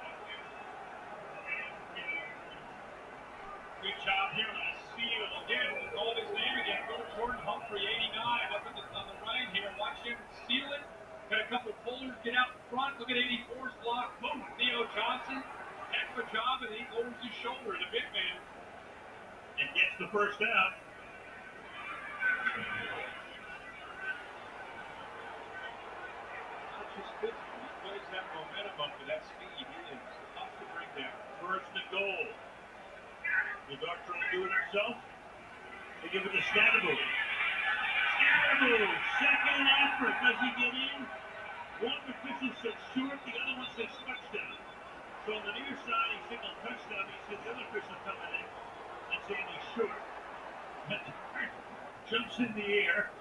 Good job here on the seal. Again, we called his name again. Little Jordan Humphrey, 89, up on the right here. Watch him steal it. Got a couple pullers get out front. Look at 84's block. Boom. Theo Johnson. Heck of a job, and he lowers his shoulder, the big man. And gets the first down. Not just physical. He plays that momentum up to that speed. He is tough to bring down. First and goal. The Duck trying to do it himself. They give it to Scatterboo. Scatterboo, second effort. Does he get in? One official said short, the other one says touchdown. So on the near side, he signaled touchdown. He said the other official coming in and saying he's short. Jumps in the air.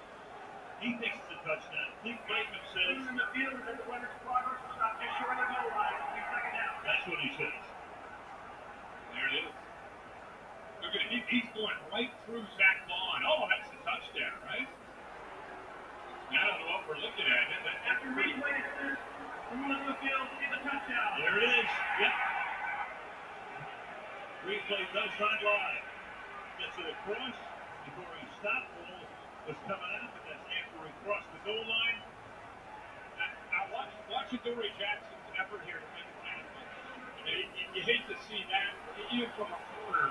He thinks it's a touchdown. Lee Blakeman says In the field, and the runner's progress was not just short of the goal line. Second down. that's what he says. There it is. Look at him. He's going right through Zach Vaughn. Oh, that's a touchdown, right? Now I don't know what we're looking at. After replay, from the middle of the field, it's a touchdown. There it is. Yep. Replay does not lie. Gets it across before he stopped. Ball was coming out, but that's after he crossed the goal line. Now watch Adoree Jackson's effort here to make the tackle. You hate to see that, even from a corner,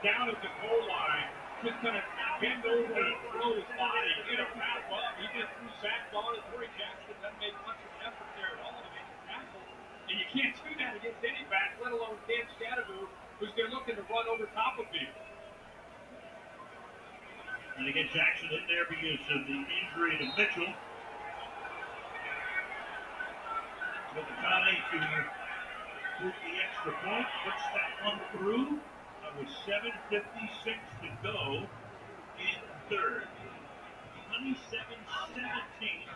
down at the goal line, just kind of bend over and throw his body, wrap up. He just threw Zach Vaughn. Adoree Jackson doesn't make much of an effort there at all to make the tackle. And you can't do that against any back, let alone Dan Scatterboo, because they're looking to run over top of people. And they get Jackson in there because of the injury to Mitchell. But the tie to move the extra point, puts that one through. With 7:56 to go in third. 27-17.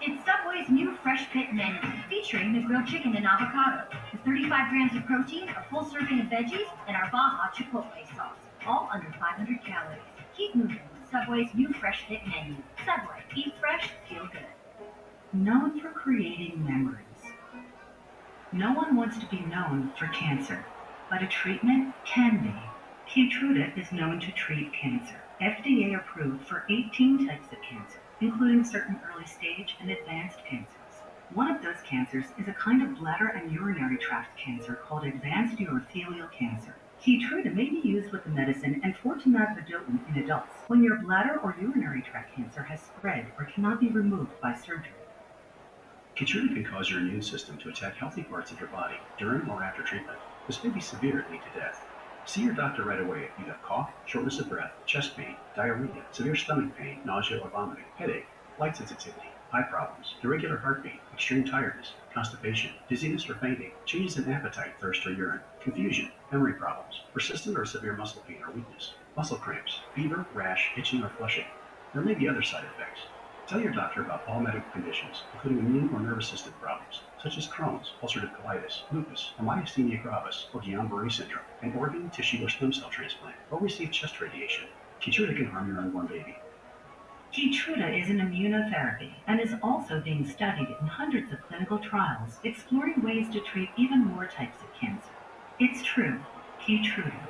It's Subway's new Fresh Pit menu, featuring the grilled chicken and avocado, with 35 grams of protein, a full serving of veggies, and our Baja Chipotle sauce, all under 500 calories. Keep moving with Subway's new Fresh Pit menu. Subway, eat fresh, feel good. Known for creating memories. No one wants to be known for cancer, but a treatment can be. Keytruda is known to treat cancer. FDA approved for 18 types of cancer, including certain early stage and advanced cancers. One of those cancers is a kind of bladder and urinary tract cancer called advanced urothelial cancer. Keytruda may be used with the medicine enfortumab vedotin in adults when your bladder or urinary tract cancer has spread or cannot be removed by surgery. Keytruda can cause your immune system to attack healthy parts of your body during or after treatment. This may be severe and lead to death. See your doctor right away if you have cough, shortness of breath, chest pain, diarrhea, severe stomach pain, nausea or vomiting, headache, light sensitivity, eye problems, irregular heartbeat, extreme tiredness, constipation, dizziness or fainting, changes in appetite, thirst or urine, confusion, memory problems, persistent or severe muscle pain or weakness, muscle cramps, fever, rash, itching or flushing. There may be other side effects. Tell your doctor about all medical conditions, including immune or nervous system problems, such as Crohn's, ulcerative colitis, lupus, or myasthenia gravis, or Guillain-Barré syndrome, an organ, tissue, or stem cell transplant, or receive chest radiation. Keytruda can harm your unborn baby. Keytruda is an immunotherapy and is also being studied in hundreds of clinical trials, exploring ways to treat even more types of cancer. It's true, Keytruda.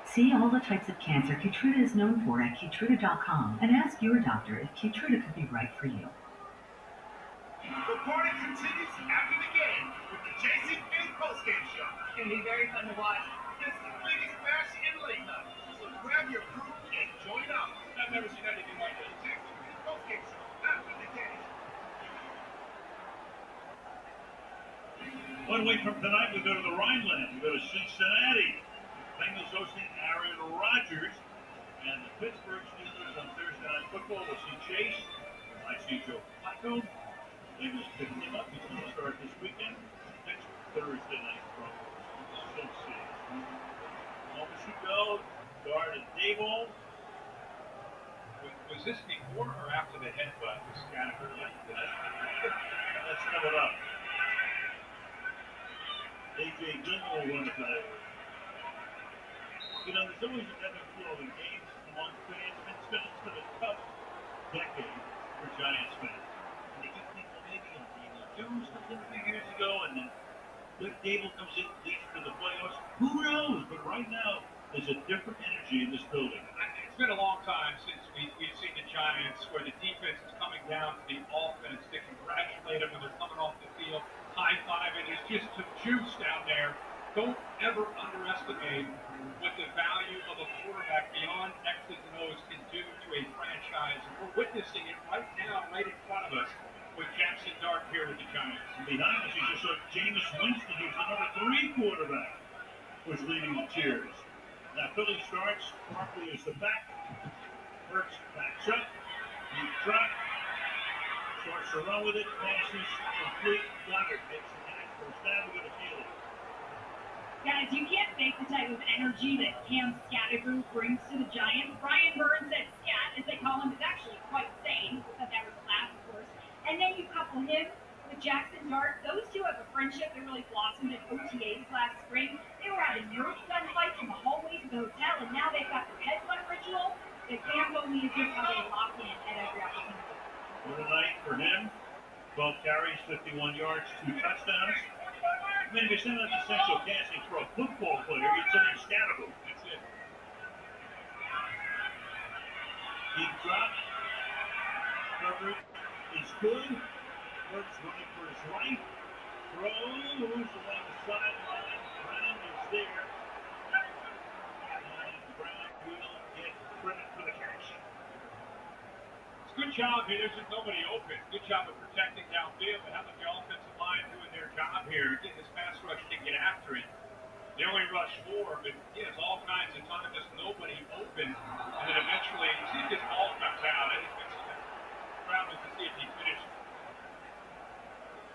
See all the types of cancer Keytruda is known for at Keytruda.com and ask your doctor if Keytruda could be right for you. The party continues after the game with the Jason Penny postgame show. It's going to be very fun to watch. It's the biggest match in late night, so grab your crew and join up. I've never seen anything like this. Jason Penny postgame show after the game. 1 week from tonight, we go to the Rhineland. We go to Cincinnati. Bengals hosting Aaron Rodgers. And the Pittsburgh Steelers on Thursday Night Football. We'll see Chase. I see Joe Flacco. Bengals picking him up. He's going to start this weekend. Next Thursday night from Cincinnati. Over should go. Guard at Dayball. Was this before or after the headbutt was scattered? That's coming up. A.J. Gilmore will run it tonight. You know, there's always an ebb and flow in games among fans. It's been a tough decade for Giants fans. And they keep thinking, well, maybe Daniel Jones comes in a few years ago, and then Dick Dable comes in leads for the playoffs. Who knows? But right now, there's a different energy in this building. It's been a long time since we've seen the Giants where the defense is coming down to the offense to congratulate them when they're coming off the field, high-fiving. It's just some juice down there. Don't ever underestimate what the value of a quarterback beyond X's and O's can do to a franchise. And we're witnessing it right now, right in front of us, with Jackson Dart here with the Giants. And behind us, you just saw Jameis Winston, who's the number 3 quarterback, was leading the cheers. Now Philly starts. Barkley is the back. Hurts backs up. Deep drop. Starts to run with it. Passes complete. Goddard makes the catch. First down, we're going to field it. Guys, you can't fake the type of energy that Cam Scattergroup brings to the Giants. Brian Burns at Scat, as they call him, is actually quite sane. But that was a laugh, of course. And then you couple him with Jackson Dart. Those two have a friendship that really blossomed at OTAs last spring. They were having Nerf gun fights in the hallways of the hotel, and now they've got their headbutt ritual. The Cam told me is just how they lock in at every opportunity. For tonight, for him, 12 carries, 51 yards, 2 touchdowns. I mean, if you're sending an essential casting for a football player, you're sending Scattergroup. That's it. Deep drop. Coverage is good. Works running for his right. Throw. Moves along the sideline. Brown is there. And Brown will get credit for the catch. Good job here. There's just nobody open. Good job of protecting downfield. But how about the offensive line doing their job here? Getting this pass rush to get after it. They only rush 4, but yeah, it's all kinds of time, just nobody open. And then eventually, see if this ball comes out. I think that's crowd was to see if he finished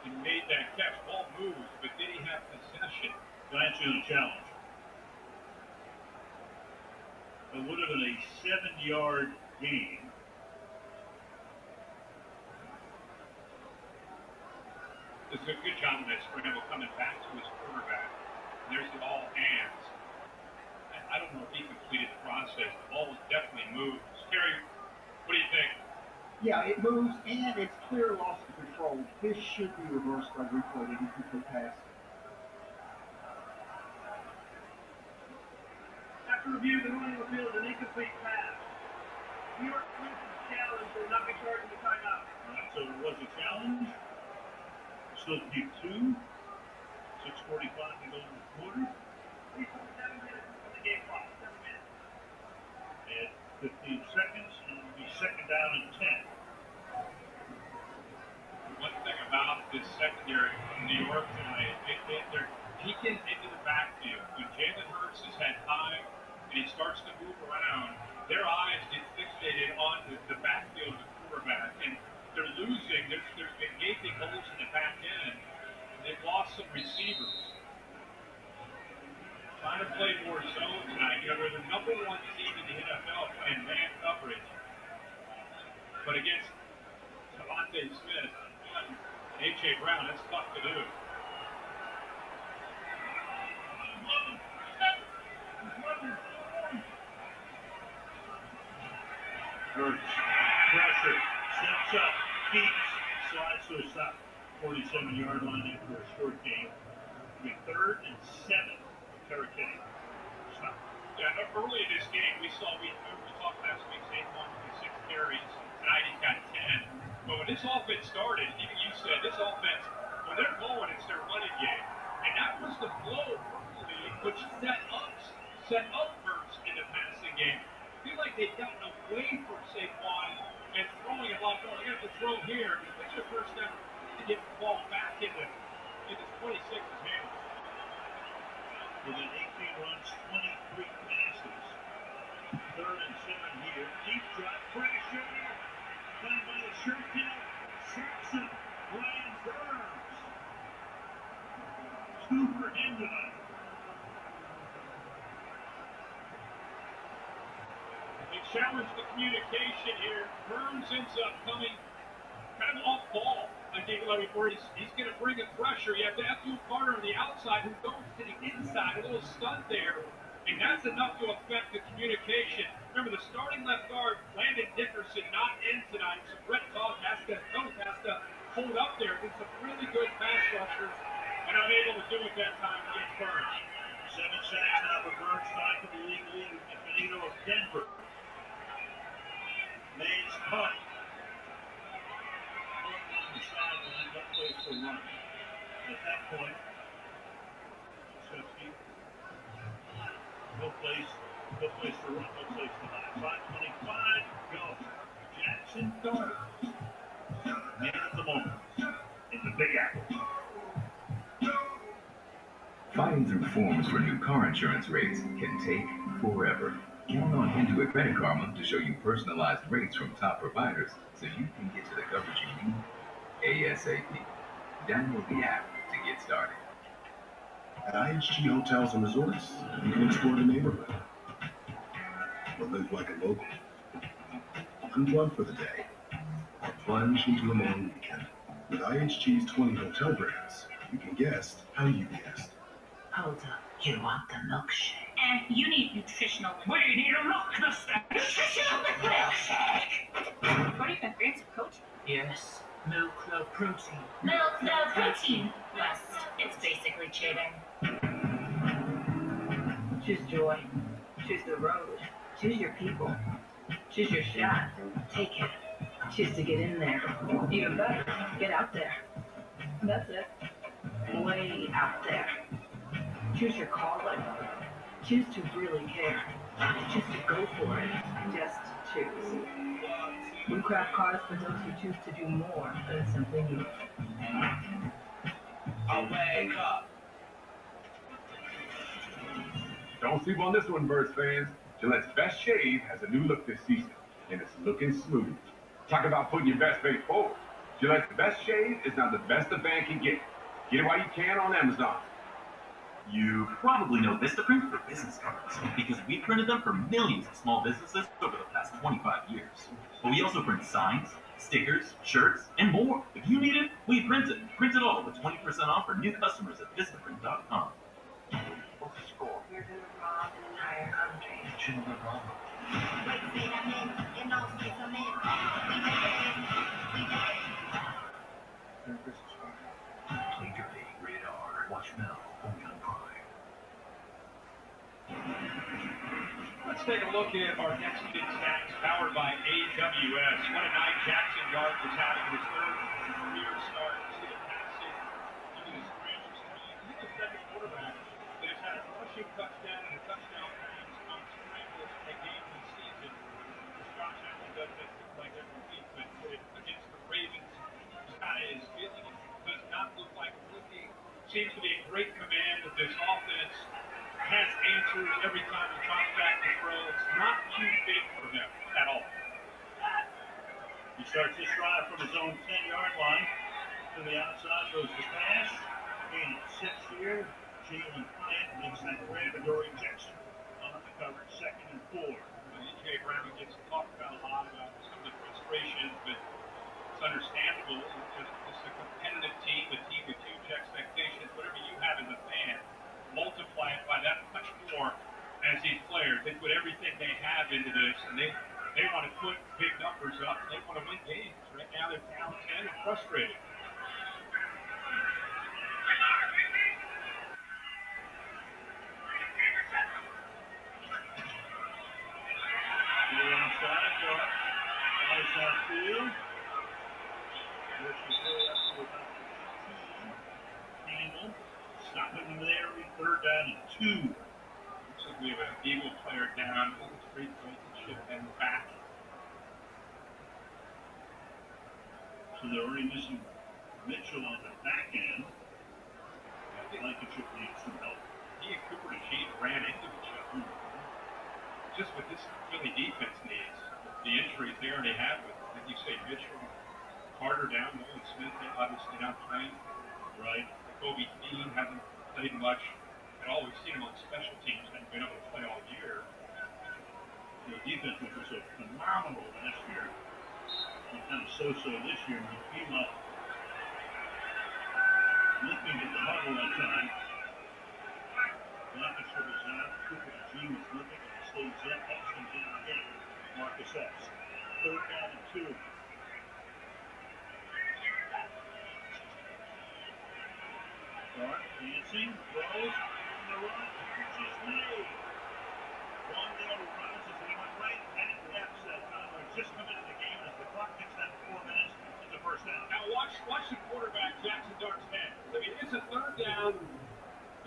and made that catch. Ball moves, but did he have possession? To answer the challenge. It would have been a 7-yard gain. Does a good job of that scramble coming back to his quarterback. There's the all hands. I don't know if he completed the process. The ball definitely moved. Scary. What do you think? Yeah, it moves and it's clear loss of control. This should be reversed by replay to incomplete pass. After review, the ruling revealed an incomplete pass. New York Clemson's challenge will not be charged with timeout. All right, so it was a challenge. Still keep 2. 6:45 to go in the quarter. 3.7 minutes on the game clock. 7 minutes. At 15 seconds, and it'll be second down and 10. One thing about this secondary from New York tonight, they're peeking into the backfield. When Jalen Hurts has had time and he starts to move around, their eyes get fixated on the backfield of the quarterback. And they're losing. There's been gaping holes in the back end. They've lost some receivers. Trying to play more zone tonight. You know, they're the number 1 team in the NFL playing man coverage. But against Devontae Smith and A.J. Brown, that's tough to do. Hurts. Pressure. Steps up. Keeps. Slides to a stop. 47-yard line after a short game. It'll be 3rd and 7. Terry Kenny. Stop. Yeah, early in this game, we talked last week, Saquon with 6 carries. Tonight he's got 10. But when this offense started, even you said, this offense, when they're going, it's their running game. And that was the flow, early, which set up Hurts in the passing game. I feel like they've gotten away from Saquon and throwing a lot more. You have to throw here. It's your first step to get the ball back in this 26's hands. Within 18 runs, 23 passes. 3rd and 7 here. Deep drop pressure. Found by the shirt tail. Saxon. Brian Burns. 2 for him tonight. They challenge the communication here. Burns ends up coming kind of off ball. I think where he's going to bring a pressure. You have Matthew Carter on the outside who goes to the inside. A little stunt there. And that's enough to affect the communication. Remember, the starting left guard, Landon Dickerson, not in tonight. So Brett Todd has to hold up there. It's some really good pass rushers. And unable to do it that time against Burns. 7 sacks now for Burns, 5 for the league leader, Benito of Denver. Mays punt. On the sideline, no place to run. At that point, Shefsky, no place to run, no place to hide. 5:25, go. Jackson Dart. Man at the moment in the Big Apple. Fighting through forms for new car insurance rates can take forever. Count on Intuit Credit Karma to show you personalized rates from top providers so you can get to the coverage you need ASAP. Download the app to get started. At IHG Hotels and Resorts, you can explore the neighborhood or live like a local. Unplug for the day or plunge into a long weekend. With IHG's 20 hotel brands, you can guest how you guest. Hold up. You want the milkshake? And you need nutritional. We need a milk Nutritional liquid. 45 grams of protein. Yes. Milk low protein. Milk, no protein. West. It's basically cheating. Choose joy. Choose the road. Choose your people. Choose your shot. Take it. Choose to get in there. Even better, get out there. That's it. Way out there. Choose your calling. Choose to really care. Choose to go for it. Just choose. We craft cars for those who choose to do more than simply move. I'll wake up. Don't sleep on this one, Birds fans. Gillette's Best Shave has a new look this season, and it's looking smooth. Talk about putting your best face forward. Gillette's Best Shave is now the best the band can get. Get it while you can on Amazon. You probably know Vistaprint for business cards because we printed them for millions of small businesses over the past 25 years. But we also print signs, stickers, shirts, and more. If you need it, we print it. Print it all with 20% off for new customers at Vistaprint.com. What's the score? You're doing wrong in an entire country. Shouldn't have wrong. Merry Christmas, Father. Play dirty, rated R. Watch now, only on Prime. Let's take a look at our next big stats powered by AWS. What a night Jackson Dart was having his third career start. See the passing into his scrambles. He's the second quarterback that has had a rushing touchdown and a touchdown pass on scrambles in a game this season. Josh Allen does this like every week, but against the Ravens, it does not look like a rookie. Seems to be a great command of this offense. Has answers every time he drops back to throw. It's not too big for him at all. He starts this drive from his own 10-yard line. To the outside goes the pass. Gain 6 here. Jalen Hyatt makes that grab, and Dory Jackson on the coverage, 2nd and 4. A.J. Brown gets talked about a lot about some of the frustrations, but it's understandable. It's a competitive team, a team with huge expectations. Whatever you have as a fan, multiply it by that much more as these players. They put everything they have into this, and they want to put big numbers up. They want to win games. Right now they're down 10 and frustrated. Inside, eyes outfield. Versus way up to about 15. Handle. Stopping him there, 3rd down and 2. Looks like we have an Eagle player down. It's pretty Blankenship and back. So they're already missing Mitchell on the back end. Blankenship needs some help. He and Cooper DeJean ran into each other. Just what this Philly defense needs. The injuries they already have with, like you say, Mitchell, Carter down, Nolan Smith obviously not playing. Right. Kobe Dean hasn't played much at all. We've seen him on special teams, hasn't been able to play all year. The defense was so phenomenal last year. And kind of so-so this year. When he came up, looking at the bubble that time. Blankenship was out. Cooper DeJean was looking and stays up. That's going to get again. Marcus Epps. 3rd down and 2. Dart dancing, throws, on the run, catch is made. Wandale rises and he went right at Epps that time. They're just coming into the game as the clock gets down to 4 minutes. It's a first down. Now watch the quarterback, Jackson Dart's head. I mean, it's a 3rd down.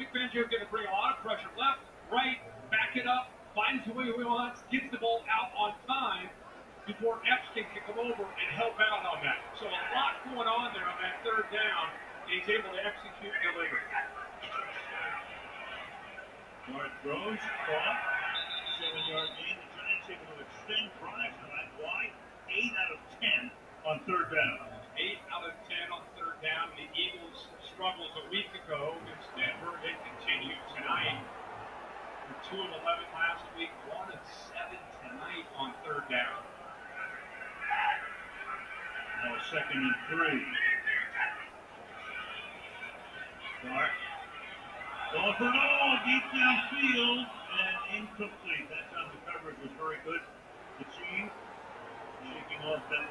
Big Benjo going to bring a lot of pressure. Left, right, back it up, finds the way he wants, gets the ball out on time before Epps can kick him over and help out on that. So a lot going on there on that 3rd down. He's able to execute and deliver. Dart throws, caught, 7-yard gain. The Giants able to extend drives tonight. Why? 8 out of 10 on 3rd down. 8 out of 10 on 3rd down. The Eagles struggles a week ago against Denver. They continue tonight. 2 of 11 last week, 1 of 7 tonight on 3rd down. Now a 2nd and 3. Dart. Going for it all, deep downfield, and incomplete. That time the coverage was very good. The team shaking off that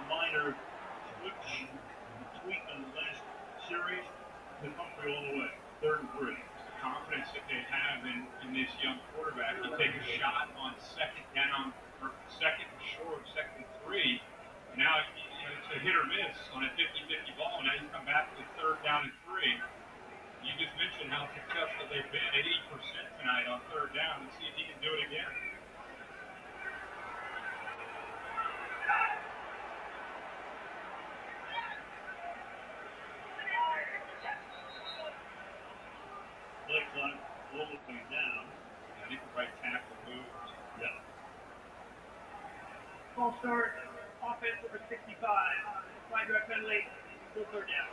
minor switch, tweak on the last series. The Humphrey all the way. 3rd and 3. The confidence that they have in this young quarterback. You take a shot on 2nd down, or 2nd short, 2nd and 3. Now it's a hit or miss on a 50-50 ball. Now you come back to 3rd down and 3. You just mentioned how successful they've been, 80% tonight on 3rd down. Let's see if he can do it again. start. Offense over 65. 5-yard penalty. Still third down.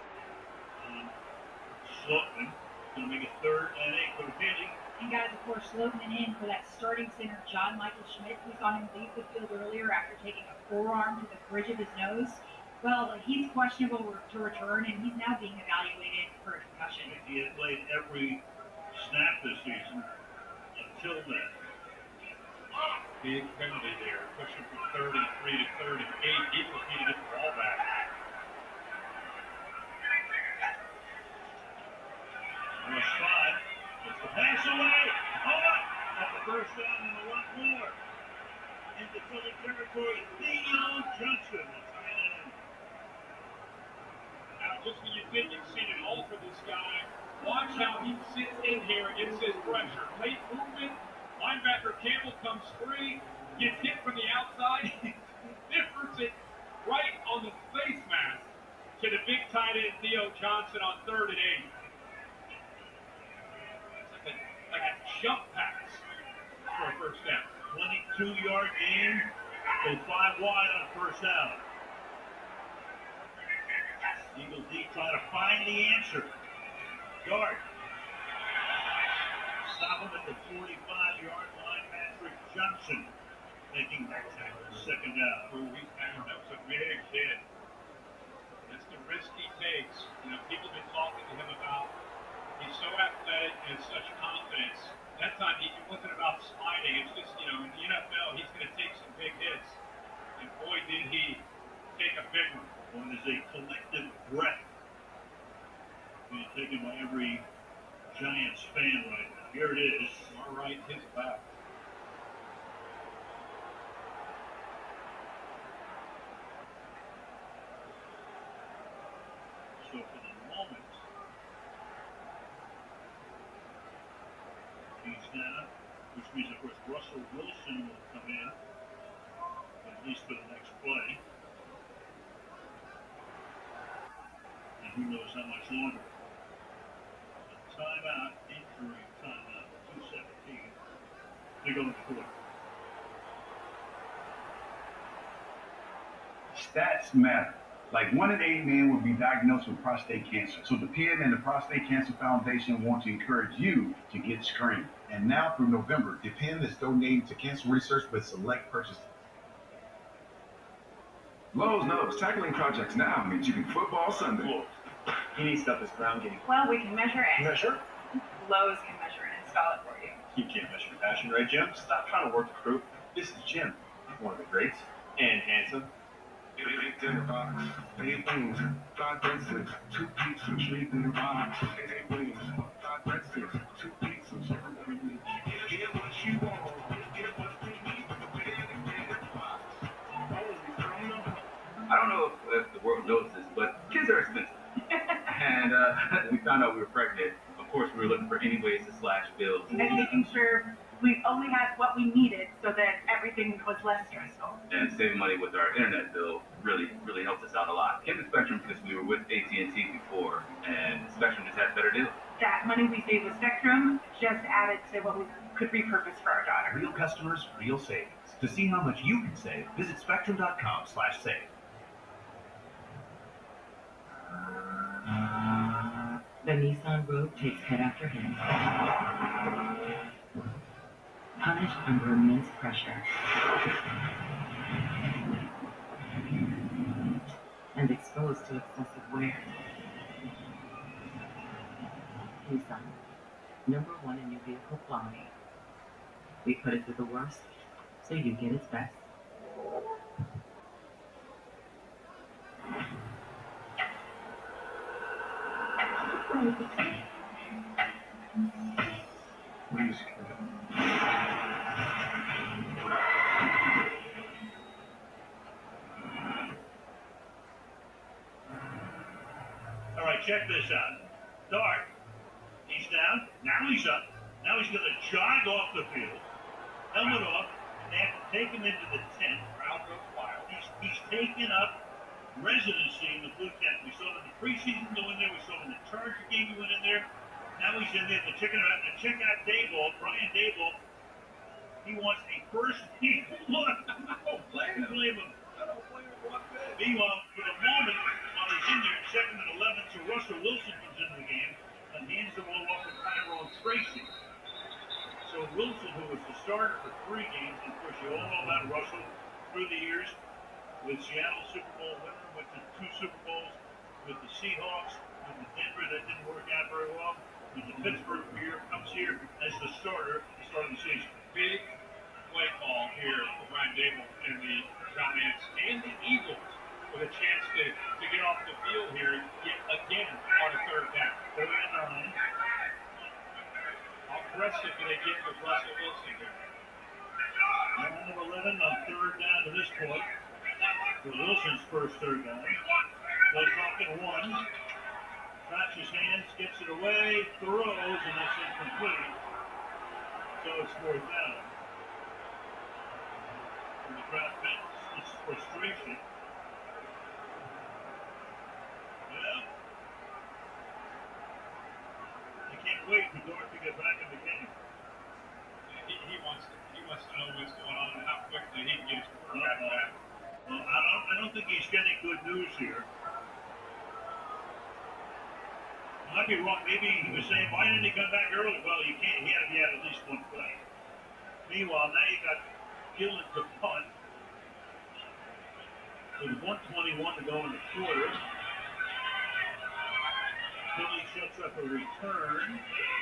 Slotman gonna make it 3rd and 8 for the Panty. And guys, of course, Slotman in for that starting center, John Michael Schmidt. We saw him leave the field earlier after taking a forearm to the bridge of his nose. Well, he's questionable to return, and he's now being evaluated for a concussion. He had played every snap this season until then. Big penalty there, pushing from 33 to 38. Eagles need to get the ball back. Rush 5. It's the pass away. At the first down and a lot more. Into Philly territory. Theo Johnson. Now, just when you think you've seen it all for this guy, watch how he sits in here and gets his pressure. Late movement, linebacker Campbell comes free, gets hit from the outside, differs it right on the face mask to the big tight end Theo Johnson on 3rd and 8. It's like a jump pass for a first down. 22-yard gain. Go 5 wide on first down. Eagles D trying to find the answer. Dart. Stop him at the 45-yard line. Patrick Johnson making that tackle. 2nd down. Ooh, he's down. That was a big hit. That's the risk he takes. You know, people have been talking to him about he's so athletic and such confidence. That time it wasn't about sliding. It's just, you know, in the NFL, he's going to take some big hits. And boy, did he take a big one. One is a collective breath being taken by every Giants fan right now. Here it is. All right, his back. So for the moment, he's down, which means, of course, Russell Wilson will come in, at least for the next play. And who knows how much longer. Timeout, injury timeout, 2:17. They go to the quarter. Stats matter. Like 1 in 8 men will be diagnosed with prostate cancer. So the PN and the Prostate Cancer Foundation want to encourage you to get screened. And now through November, the PN is donating to cancer research with select purchases. Lowe's knows tackling projects now means you can football Sunday. You need stuff that's ground game. Well, we can measure it. Measure? Lowe's can measure and install it for you. You can't measure passion, right, Jim? Stop trying to work the crew. This is Jim, one of the greats, and handsome. Big dinner box, 8 wings, 5 breadsticks, 2 pizzas, shake in the box, 8 wings, 5 breadsticks, 2 pizzas, get what you want, get what you need, I don't know if the world knows this, but kids are expensive. And we found out we were pregnant. Of course, we were looking for any ways to slash bills. And making sure we only had what we needed so that everything was less stressful. And saving money with our internet bill really helped us out a lot. Came to Spectrum because we were with AT&T before, and Spectrum just had better deals. That money we saved with Spectrum just added to what we could repurpose for our daughter. Real customers, real savings. To see how much you can save, visit spectrum.com/save. The Nissan Rogue takes head after head. Punished under immense pressure. And exposed to excessive wear. Nissan, #1 in new vehicle quality. We put it through the worst, so you get its best. Please. All right, check this out. Dart, he's down. Now he's up. Now he's going to jog off the field. Helmet off. And they have to take him into the tent. Crowd goes wild. He's taken up residency in the blue tent. We saw him in the preseason go in there. We saw him in the Charger game. He went in there. Now he's in there. Check out Daboll, Brian Daboll. He wants a first team. Look, don't blame him. Meanwhile, for the moment, while he's in there, 2nd and 11, so Russell Wilson comes into the game and hands the ball off to Tyrone Tracy. So Wilson, who was the starter for 3 games, and of course you all know about Russell through the years, with Seattle Super Bowl winner, went to 2 Super Bowls, with the Seahawks, with the Denver that didn't work out very well, with the Pittsburgh here, comes here as the starter at the start of the season. Big play call here for Brian Dable and the Giants and the Eagles with a chance to get off the field here yet again on a 3rd down. 3rd and 9. How aggressive do they get with Russell Wilson here? 9 of 11 on 3rd down to this point. For Wilson's first 3rd down. Play clock at 1. Tracks his hands, gets it away, throws, and that's incomplete. So it's 4th down. And the crowd vents its frustration. Yeah. They can't wait for Dart to get back in the game. He wants to know what's going on and how quickly he can get his quarterback back. Well, I don't think he's getting good news here. I might be wrong. Maybe he was saying, why didn't he come back early? Well, you can't. He had to be at least 1 play. Meanwhile, now you got Gillen to punt. With 1:21 to go in the quarter. Philly sets up a return,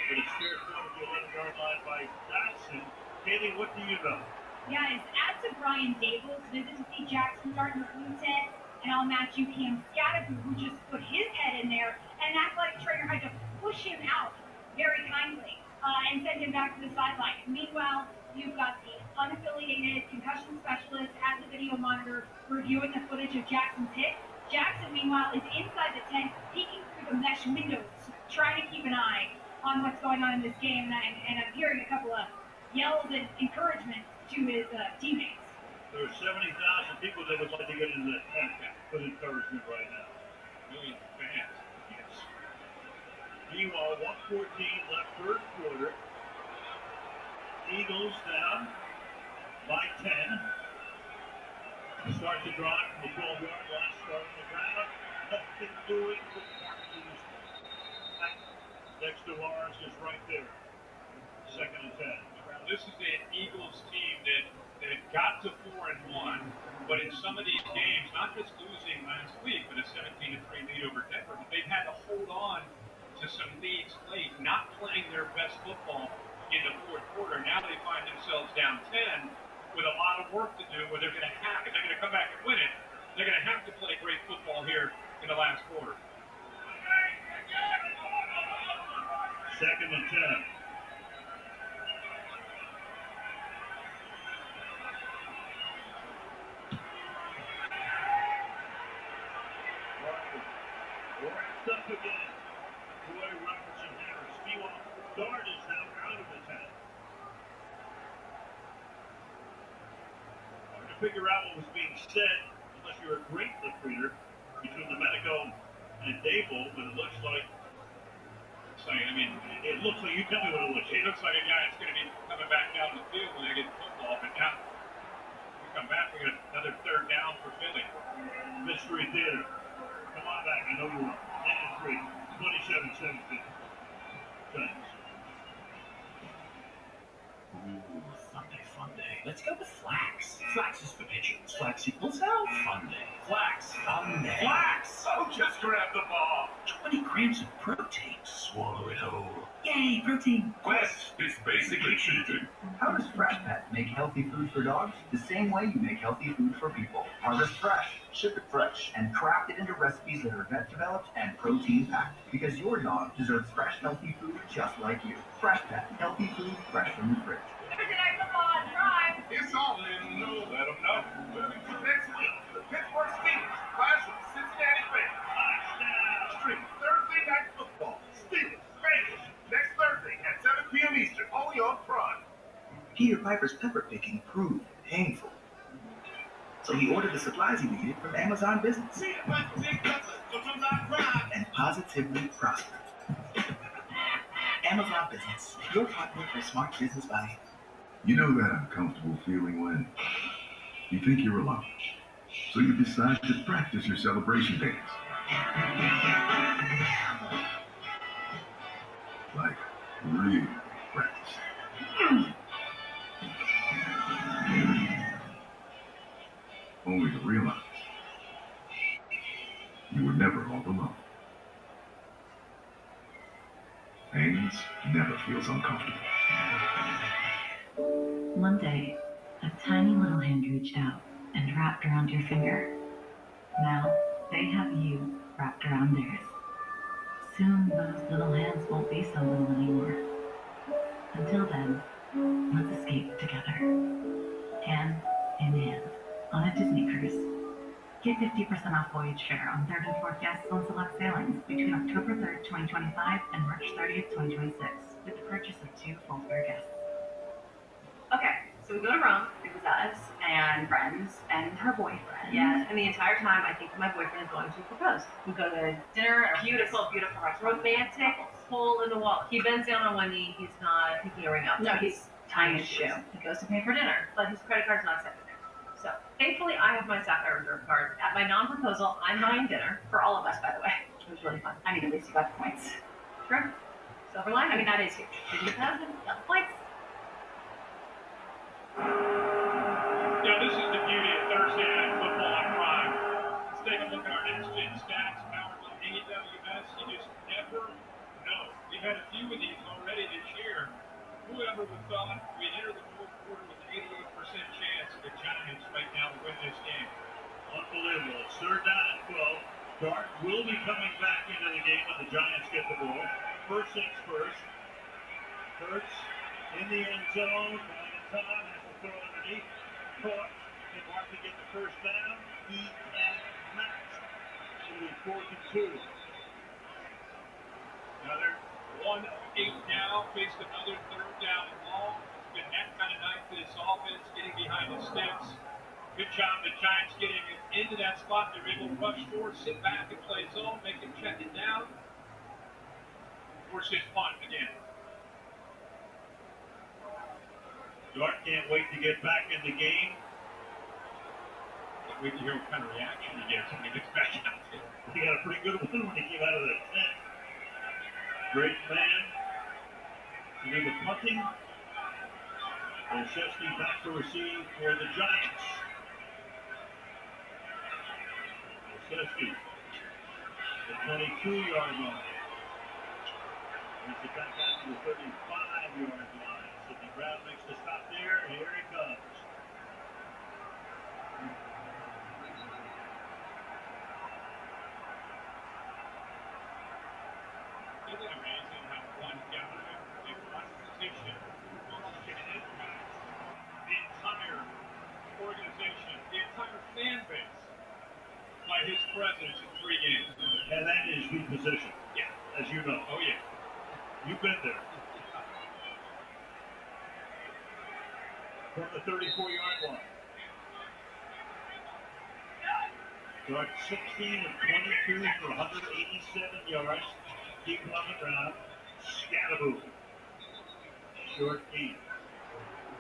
but it's fair throw to the 11-yard line by Dotson. Katie, what do you know? Guys, add to Brian Dable's visit to see Jackson Darden Clinton, and I'll match you Cam Scattergood, who just put his head in there, and an athletic trainer had to push him out very kindly and send him back to the sideline. Meanwhile, you've got the unaffiliated concussion specialist at the video monitor reviewing the footage of Jackson's hit. Jackson, meanwhile, is inside the tent, peeking through the mesh windows, trying to keep an eye on what's going on in this game, and I'm hearing a couple of yells and encouragement to his teammates. There are 70,000 people that would like to get into that tent for encouragement right now. Millions of fans. Yes. Meanwhile, 1:14 left 3rd quarter. Eagles down by 10. Start to drive from the 12-yard line, starting the ground. Nothing doing with Marquise. Dexter Lawrence is right there. 2nd and 10. Well, this is an Eagles team that got to 4-1, but in some of these games, not just losing last week, but a 17-3 lead over Denver, but they've had to hold on to some leads late, not playing their best football in the 4th quarter. Now they find themselves down 10 with a lot of work to do, where they're going to have, if they're going to come back and win it, they're going to have to play great football here in the last quarter. 2nd and 10. Up again. Roy Robertson Harris. Meanwhile, Dart is now out of the tent. Hard to figure out what was being said, unless you're a great lip reader, between the medico and Dable, but it looks like, it looks like, you tell me what it looks like. It looks like a guy that's going to be coming back down the field when they get the football, but now we come back, we got another 3rd down for Philly. Mystery Theater. Come on back, I know you want. 27-17. Thanks. Ooh, fun day. Let's go with flax. Flax is for pigeons. Flax equals health. Fun day. Flax. Fun day. Flax! Oh, just grab the ball. 20 grams of protein. Swallow it whole. Yay, protein. Quest is basically cheating. How does Fresh Pet make healthy food for dogs? The same way you make healthy food for people. Harvest fresh, ship it fresh, and craft it into recipes that are vet developed and protein packed. Because your dog deserves fresh, healthy food just like you. Fresh Pet, healthy food fresh from the fridge. Thursday Night Football on Drive. It's all in the know. Let them know. Next week, the Pittsburgh Steelers clash with the Cincinnati Bengals. Stream Thursday Night Football. Steelers, Bengals. Next Thursday at 7 p.m. Eastern, only on Prime. Peter Piper's pepper picking proved painful. So he ordered the supplies he needed from Amazon Business. And positively prospered. Amazon Business, your partner for smart business buying. You know that uncomfortable feeling when you think you're alone, So you decide to practice your celebration dance. Like real practice. Only to realize you were never all alone. Haynes never feels uncomfortable. One day, a tiny little hand reached out and wrapped around your finger. Now, they have you wrapped around theirs. Soon, those little hands won't be so little anymore. Until then, let's escape together, hand in hand, on a Disney cruise. Get 50% off voyage share on 3rd and 4th guests on select sailings between October 3rd, 2025 and March 30th, 2026, with the purchase of 2 full fare guests. Okay, so we go to Rome. It was us and friends and her boyfriend. Yes, and the entire time I think my boyfriend is going to propose. We go to dinner at a beautiful, beautiful restaurant. Romantic hole in the wall. He bends down on one knee. He's not picking a ring up. No, he's tying his shoe. He goes to pay for dinner, but his credit card's not set in there. So thankfully, I have my Sapphire Reserve card. At my non-proposal, I'm buying dinner for all of us, by the way. It was really fun. I mean, at least you got the points. True. Silver lining. I mean, that is huge. 50,000, got the points. Yeah, this is the beauty of Thursday Night Football on Prime. Let's take a look at our next-gen stats powered by AWS. You just never know. We've had a few of these already this year. Whoever would have thought we'd enter the fourth quarter with an 88% chance the Giants right now will win this game. Unbelievable. It's 3rd down and 12. Dart will be coming back into the game when the Giants get the ball. First things first. Hurts in the end zone. Time has to throw underneath. Caught. And Mark to get the first down. He and Max. It'll be 4th and 2. Another 1-8 now. Faced another 3rd down and long. It's been that kind of night for this offense, getting behind the sticks. Good job, the Giants getting into that spot. They're able to rush forward, sit back, and play zone, make them check it down. Force it punt again. Dart can't wait to get back in the game. Can't wait to hear what kind of reaction he gets when he gets back out there. He got a pretty good one when he came out of the tent. Great man. To do the punting. Olszewski back to receive for the Giants. Olszewski, the 22-yard line. Brings it back out to the 35-yard line. Sidney Brown makes the stop there, and here he comes. Isn't it amazing how one guy in one position can impact the entire organization, the entire fan base by his presence in 3 games? And that is the position. Yeah. As you know. Oh, yeah. You've been there. From the 34-yard line. Dart 16 of 22 for 187 yards. Keep on the ground. Scatterboo. Short game.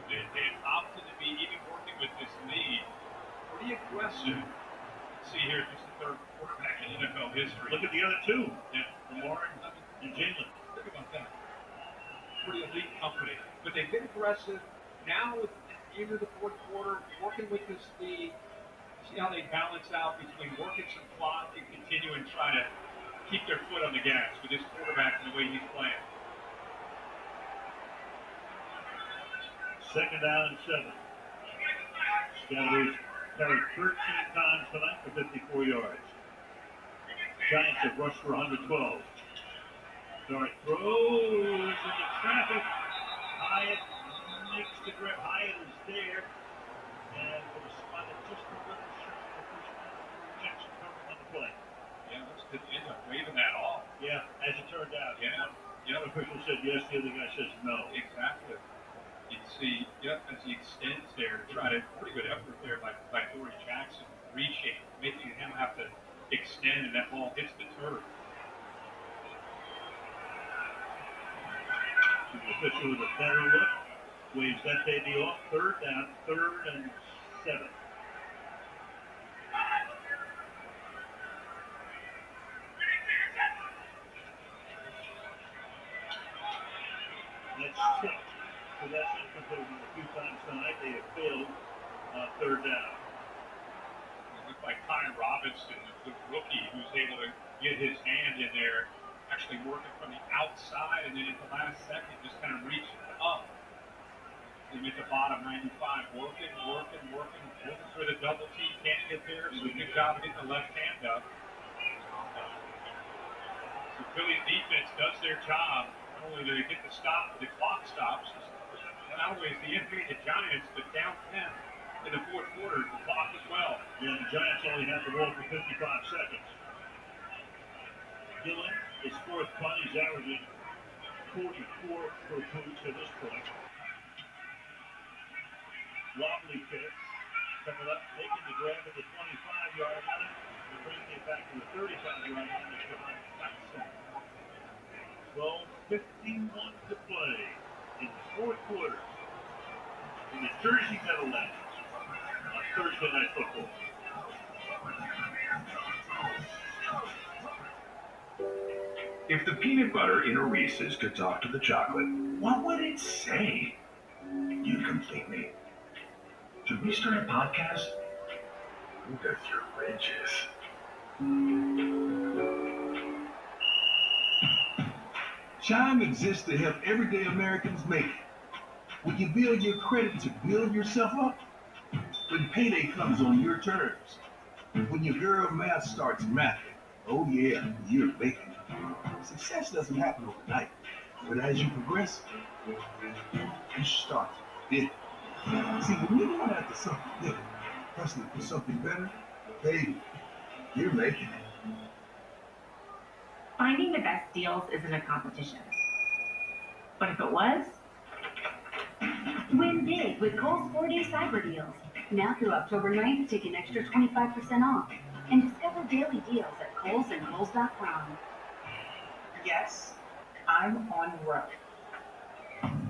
They opted to be, even working with this lead, pretty aggressive. See here, just the 3rd quarterback in NFL history. Look at the other 2. Yeah. Lamar and Jalen. Think about that. Pretty elite company. But they've been aggressive. Now, into the 4th quarter, working with this lead, see how they balance out between working some clock and continue and try to keep their foot on the gas with this quarterback and the way he's playing. 2nd down and 7. Scatterboo's carried 13 times tonight for 54 yards. Giants have rushed for 112. Dart throws into traffic. Hyatt makes the grip. Hyatt is there. And was spotted just a little short of the first down. Jackson covered on the play. Yeah, looks to end up waving that off. Yeah, as it turned out. Yeah. One official said yes, the other guy says no. Exactly. You can see, as he extends there, to try to, pretty good effort there by Dory Jackson, reshape, making him have to extend, and that ball hits the turf. The official with a better look, waves that baby off. 3rd down, 3rd and 7. 6. So that's incomplete. A few times tonight they have failed third down. It looked like Ty Robinson, the rookie, who's able to get his hand in there, actually working from the outside, and then at the last second just kind of reached up. They at the bottom 95, working for the double team, can't get there, so good job getting the left hand up. So Philly's defense does their job. Not only do they get the stop, but the clock stops. Not only is the NBA the Giants, but down 10 in the fourth quarter, the clock as well. Yeah, the Giants only have the ball for 55 seconds. Dillon, his fourth punt, he's averaging 44 per punt to this point. Wobbly kick. Coming up, making the grab at the 25-yard line. And bringing it back to the 35-yard line. It's behind 12:51 to play in the fourth quarter in the Jersey Meadowlands on Thursday Night Football. If the peanut butter in a Reese's could talk to the chocolate, what would it say? You complete me. Should we start a podcast? Because you're riches. Chime exists to help everyday Americans make it. When you build your credit to build yourself up, when payday comes on your terms, when your girl math starts mathing, oh yeah, you're making it. Success doesn't happen overnight, but as you progress, you start big. See, when you're going after something big, pressing for something better, baby, you're making it. Finding the best deals isn't a competition. But if it was, win big with Kohl's 4-day cyber deals. Now through October 9th, take an extra 25% off. And discover daily deals at Kohl's and Kohl's.com. Yes, I'm on the road.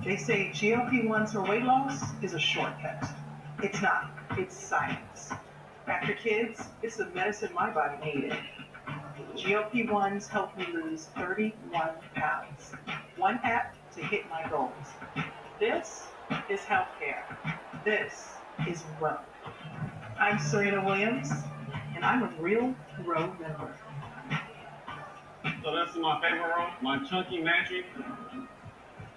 They say GLP-1s for weight loss is a shortcut. It's not. It's science. After kids, it's the medicine my body needed. GLP-1s helped me lose 31 pounds. One app to hit my goals. This is healthcare. This is Row. I'm Serena Williams, and I'm a real Row member. So that's my favorite row, my chunky magic.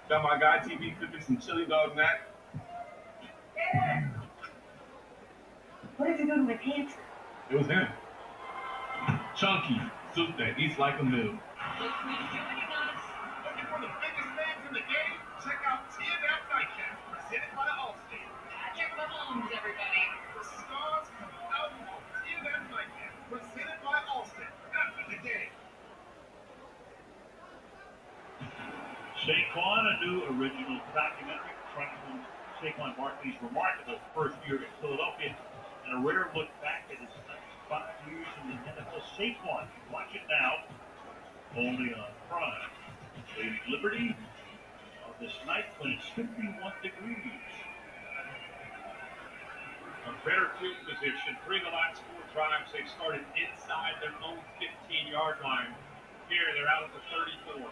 Got my guy TV cooking some chili dog neck. What did you do to my pants? It was him. Chunky, soup that eats like a meal. Looking for the biggest names in the game? Check out TNF Nightcap, presented by Allstate. Check the homes, everybody. The stars come out on TNF Nightcap, presented by Allstate. After the game. Saquon, a new original documentary chronicling Saquon Barkley's remarkable first year in Philadelphia and a rare look back at his next 5 years in the NFL. Saquon, watch it now, only on Prime. Lady Liberty on this night when it's 51 degrees. A better field position. 3 of the last 4 drives, they've started inside their own 15-yard line. Here, they're out at the 34.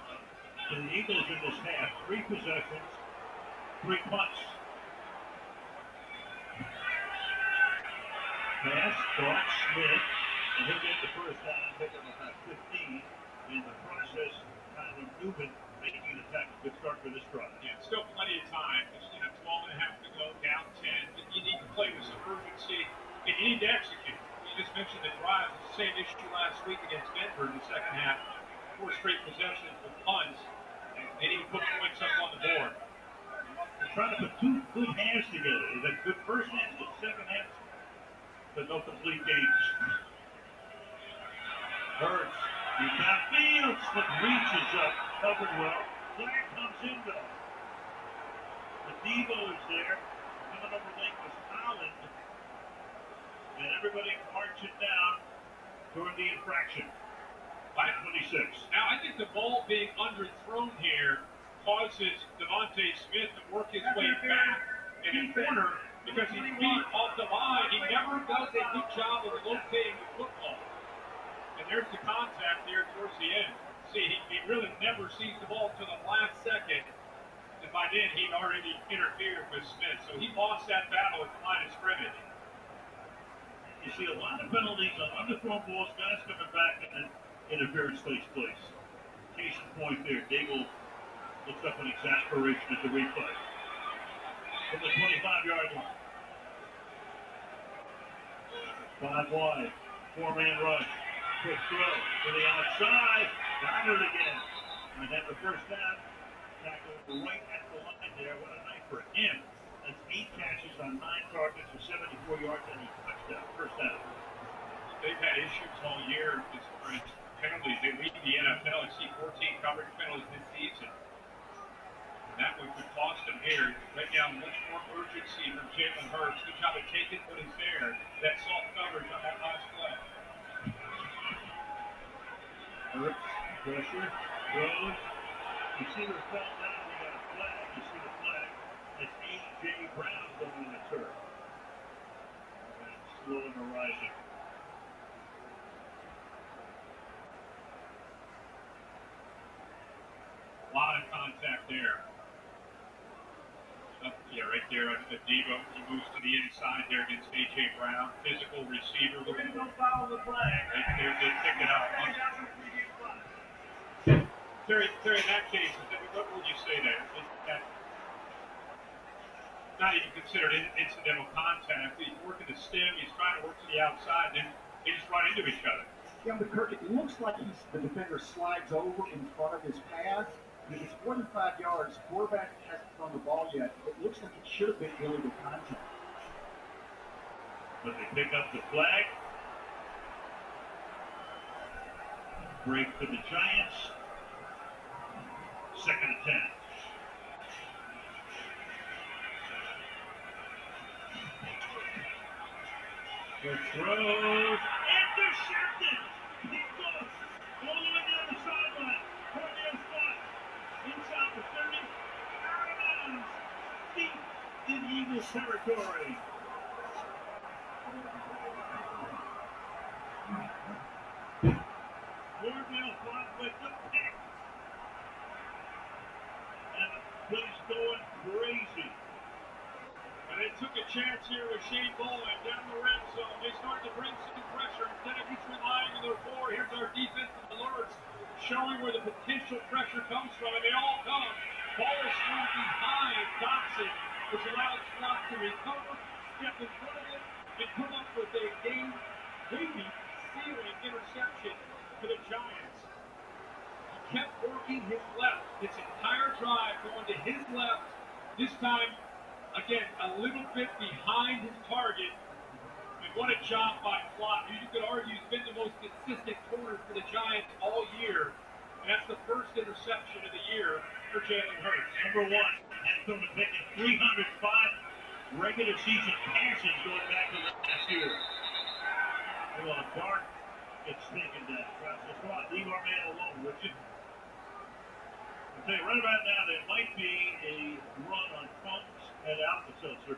So the Eagles in this half, 3 possessions, 3 punts. Pass, caught, Smith, and he'll get the first down, pick up about 15. In the process, Tyler Newman making an attack. Good start for this drive. Yeah, still plenty of time. Just 12 and a half to go, down 10. But you need to play with some urgency, and you need to execute. You just mentioned the drive. It's the same issue last week against Denver in the second half. 4 straight possessions with punts. They need to put points up on the board. They're trying to put 2 good halves together. They've got good first halves, good second halves, but no complete games. Hurts. He's got Fields, but reaches up, covered well. Flag comes in though. The Devo is there. Coming over late was Holland. And everybody marching down toward the infraction. 5:26. Now, I think the ball being underthrown here causes Devontae Smith to work his way back in the corner because he's feet off the line. He never does a good job of locating the football. And there's the contact there towards the end. See, he really never sees the ball to the last second. And by then, he'd already interfered with Smith. So he lost that battle at the line of scrimmage. You see a lot of penalties on underthrown balls, guys coming back, and then interference takes place. Case in point there, Dable looks up in exasperation at the replay. From the 25-yard line. 5 wide, 4-man rush. Quick throw to the outside. Got it again. And have the first down. Tackle right at the line there. What a night for him. That's 8 catches on 9 targets for 74 yards and a touchdown. First down. They've had issues all year as far as penalties. They lead the NFL. I see 14 coverage penalties this season. And that one could cost them here. Right now, much more urgency from Jalen Hurts. Good job of taking what is there. That soft coverage on that last play. Hurts, pressure, throws. Receiver fell down. They got a flag. You see the flag. It's A.J. Brown going in the turf. And slow and rising. A lot of contact there. Right there at Debo. He moves to the inside there against A.J. Brown. Physical receiver. We're going to go follow the flag. They pick it up. Terry, in that case, what would you say there? Is that not even considered incidental contact? He's working the stem. He's trying to work to the outside. Then they just run into each other. Yeah, but Kirk, it looks like the defender slides over in front of his pass. If it's 45 yards, quarterback hasn't thrown the ball yet. It looks like it should have been illegal contact. But they pick up the flag. Break for the Giants. 2nd and 10. The throws. Intercepted. Picked off. All the way down the sideline. Cornell spot. Inside the 30. Out of bounds. Deep in Eagles territory. Cornell fought with the pick. And the play's going crazy. And they took a chance here with Shane Bowen down the red zone. They start to bring some pressure. Instead of just relying on their 4, here's our defensive alerts showing where the potential pressure comes from. And they all come. Ball is thrown behind Dotson, which allows Slot to recover, step in front of it, and come up with a game-winning, sealing interception for the Giants. He kept working his left. This entire drive going to his left. This time, again, a little bit behind his target. And what a job by Slot. You could argue he's been the most consistent corner for the Giants all year. And that's the first interception of the year for Jalen Hurts. Number 1, and from the pick at 305 regular season passes going back to last year. Well, Dart gets taken down. That's why leave our man alone, Richard. I'll tell you right about now, there might be a run on Funk's at Alka-Seltzer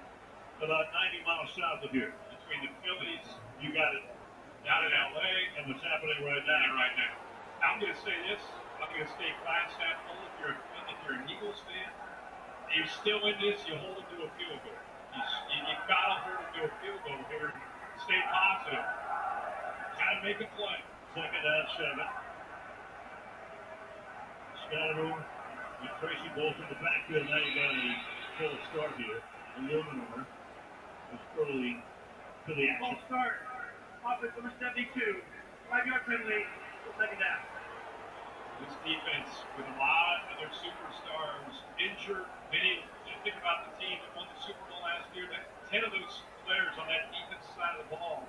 about 90 miles south of here. Between the Phillies, you got it, down in L.A., and what's happening right now. I'm going to say this. I'm going to stay glass half full. If you're an Eagles fan, you're still in this, you hold them to a field goal. You got to hold them to a field goal here. Stay positive. Got to make a play. 2nd down, 7. Scatterboom with Tracy Bowles in the backfield. Now you got a full start here. Illuminor is early to the action. Full start. Offense number 72. 5-yard penalty. 2nd down. This defense with a lot of their superstars injured. Many, think about the team that won the Super Bowl last year. 10 of those players on that defensive side of the ball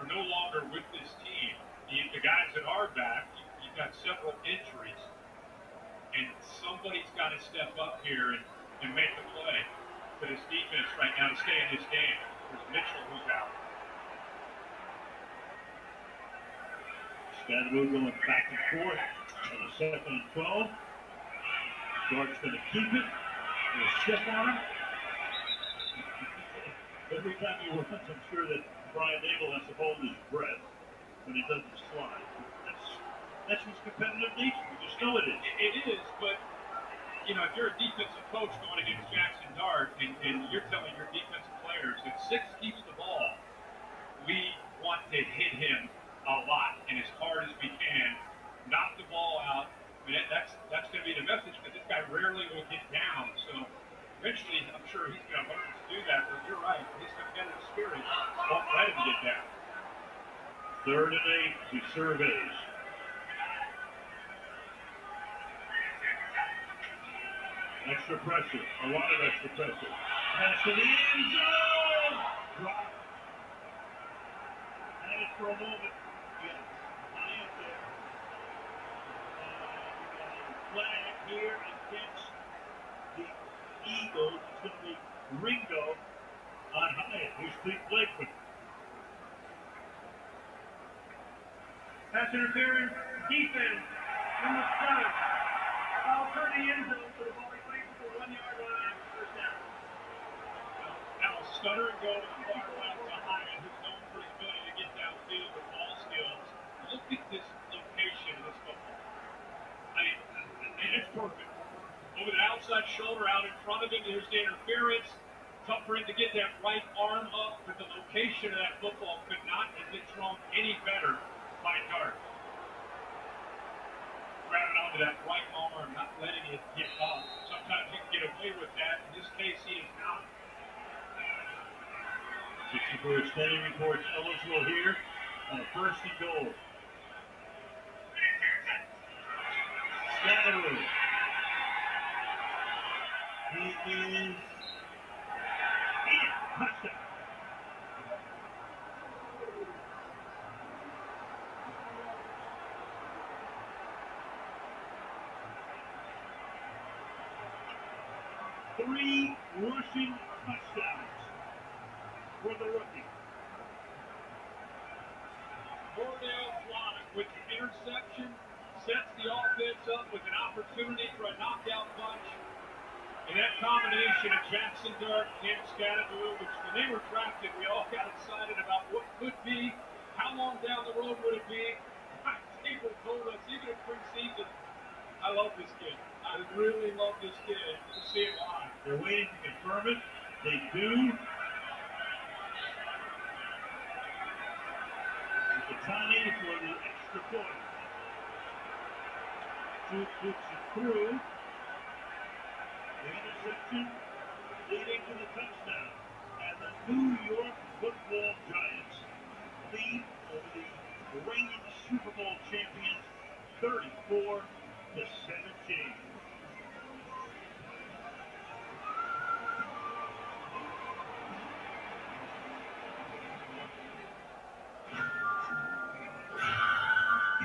are no longer with this team. The guys that are back, you've got several injuries. And somebody's got to step up here and make a play for this defense right now to stay in this game. There's Mitchell who's out. Scatterboom going back and forth on the 2nd and 12. Dart's going to keep it. He'll step on him. Every time he runs, I'm sure that Brian Dable has to hold his breath when he doesn't slide. That's his competitive nature. You just know it is. It is, but, if you're a defensive coach, coach going against Jackson Dart, and you're telling your defensive players if 6 keeps the ball, we want to hit him a lot and as hard as we can, knock the ball out. I mean, that's going to be the message because this guy rarely will get down. So eventually, I'm sure he's going to learn to do that. But you're right, his competitive spirit won't let him get down. 3rd and 8 to Surveys. Extra pressure, a lot of extra pressure. Pass to the end zone! Drop. Had it for a moment. Yeah, high up there. Flag here against the Eagles. It's going to be Ringo on Hyatt. Here's Pete Blakeman. Pass interference, defense, number 7. Ball toward the end zone for the ball played for the 1-yard line, first down. Now a stutter and go to the far left to Hyatt, who's known for his ability to get downfield with ball skills. Look at this location of this football. I mean, it's perfect. Over the outside shoulder, out in front of him, there's the interference. Tough for him to get that right arm up, but the location of that football could not have been thrown any better by Dart. Grabbing onto that right arm, not letting it get up. Sometimes you can get away with that. In this case, he is not. 64 extending reports eligible here on a 1st and goal. Scatteroo. He is in. Touchdown. Three rushing touchdowns for the rookie. Cordell Clark with the interception sets the offense up with an opportunity for a knockout punch. And that combination of Jackson Dart and Cam Scatteroo, which when they were drafted, we all got excited about what could be, how long down the road would it be. People told us, even in preseason, I love this kid. I really love this kid. To see it live. They're waiting to confirm it. They do. The timing for the extra point. Two kicks it through. The interception leading to the touchdown. And the New York Football Giants lead over the reigning Super Bowl champions 34-17.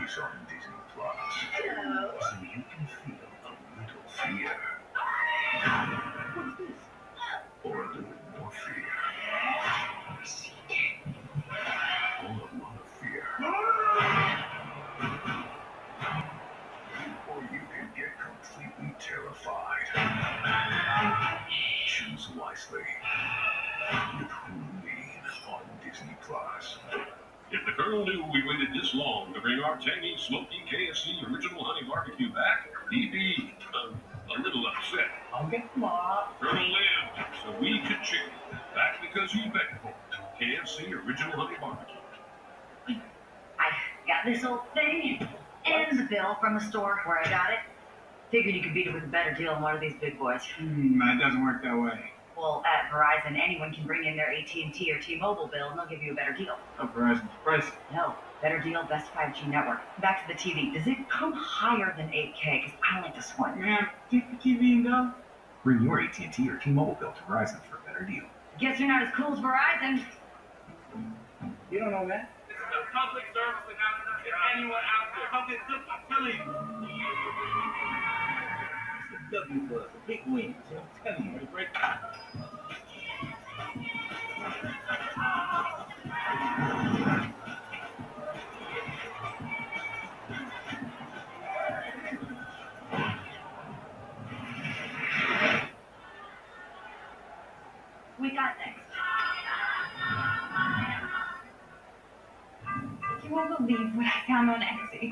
Is on Disney Plus. Hello. So you can feel a little fear. What's this? Or a little more fear. Or a lot of fear. Or you can get completely terrified. Choose wisely. With Hulu on Disney Plus. If the Colonel knew we waited this long to bring our tangy, smoky KFC original honey barbecue back, he'd be a little upset. I'll get them all. Colonel lived so we could chicken. That's because he begged for it. KFC original honey barbecue. I got this old thing and the bill from the store where I got it. Figured you could beat it with a better deal than one of these big boys. That doesn't work that way. Well, at Verizon, anyone can bring in their AT&T or T-Mobile bill and they'll give you a better deal. Oh, Verizon's price. No, better deal, best 5G network. Back to the TV. Does it come higher than 8K? Because I like this one. Man, take the TV and go. Bring your AT&T or T-Mobile bill to Verizon for a better deal. Guess you're not as cool as Verizon. You don't know that? This is a public service announcement to anyone out there. Public, I'm telling you. It's a W bus, a big win. So I'm telling you, right? We got next. You won't believe what I found on Etsy.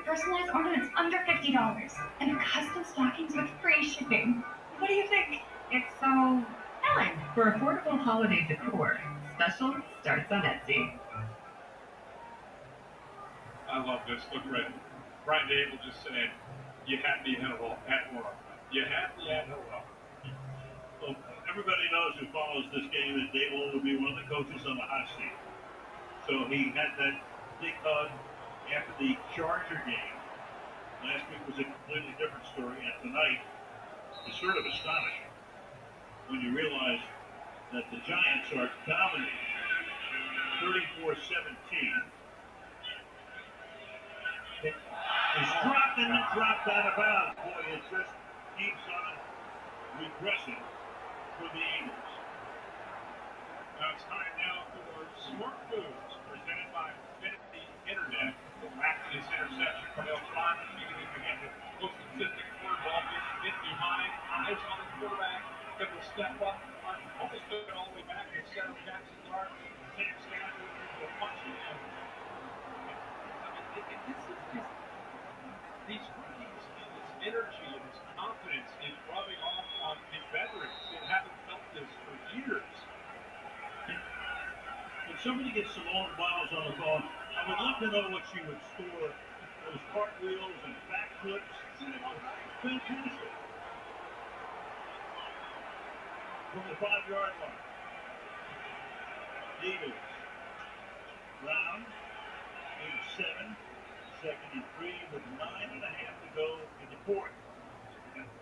Personalized ornaments under $50 and custom stockings with free shipping. What do you think? It's so Ellen. For affordable holiday decor, special starts on Etsy. I love this. Look, Brian Dable just said, you had me at all. You had me at all. Well, everybody knows who follows this game that Dable will be one of the coaches on the hot seat. So he had that big hug after the Charger game. Last week was a completely different story, and tonight is sort of astonishing when you realize that the Giants are dominating 34-17. It's dropped out of bounds. Boy, it just keeps on regressing for the Eagles. Now it's time now for Smart Foods, presented by Infinity Internet. Back to this interception from El Font, beginning again with most consistent quarterback, get behind, eyes on the quarterback, able to step up, almost took it all the way back and set up Jackson Dart, takes down to a punching. This is just these rookies and this energy and this confidence is rubbing off on the veterans that haven't felt this for years. When somebody gets some long balls on the phone, I would love to know what she would store. Those cartwheels and backflips. Fantastic. From the 5-yard line. Eagles. Brown. 7. 2nd and 3 with 9.5 to go in the fourth.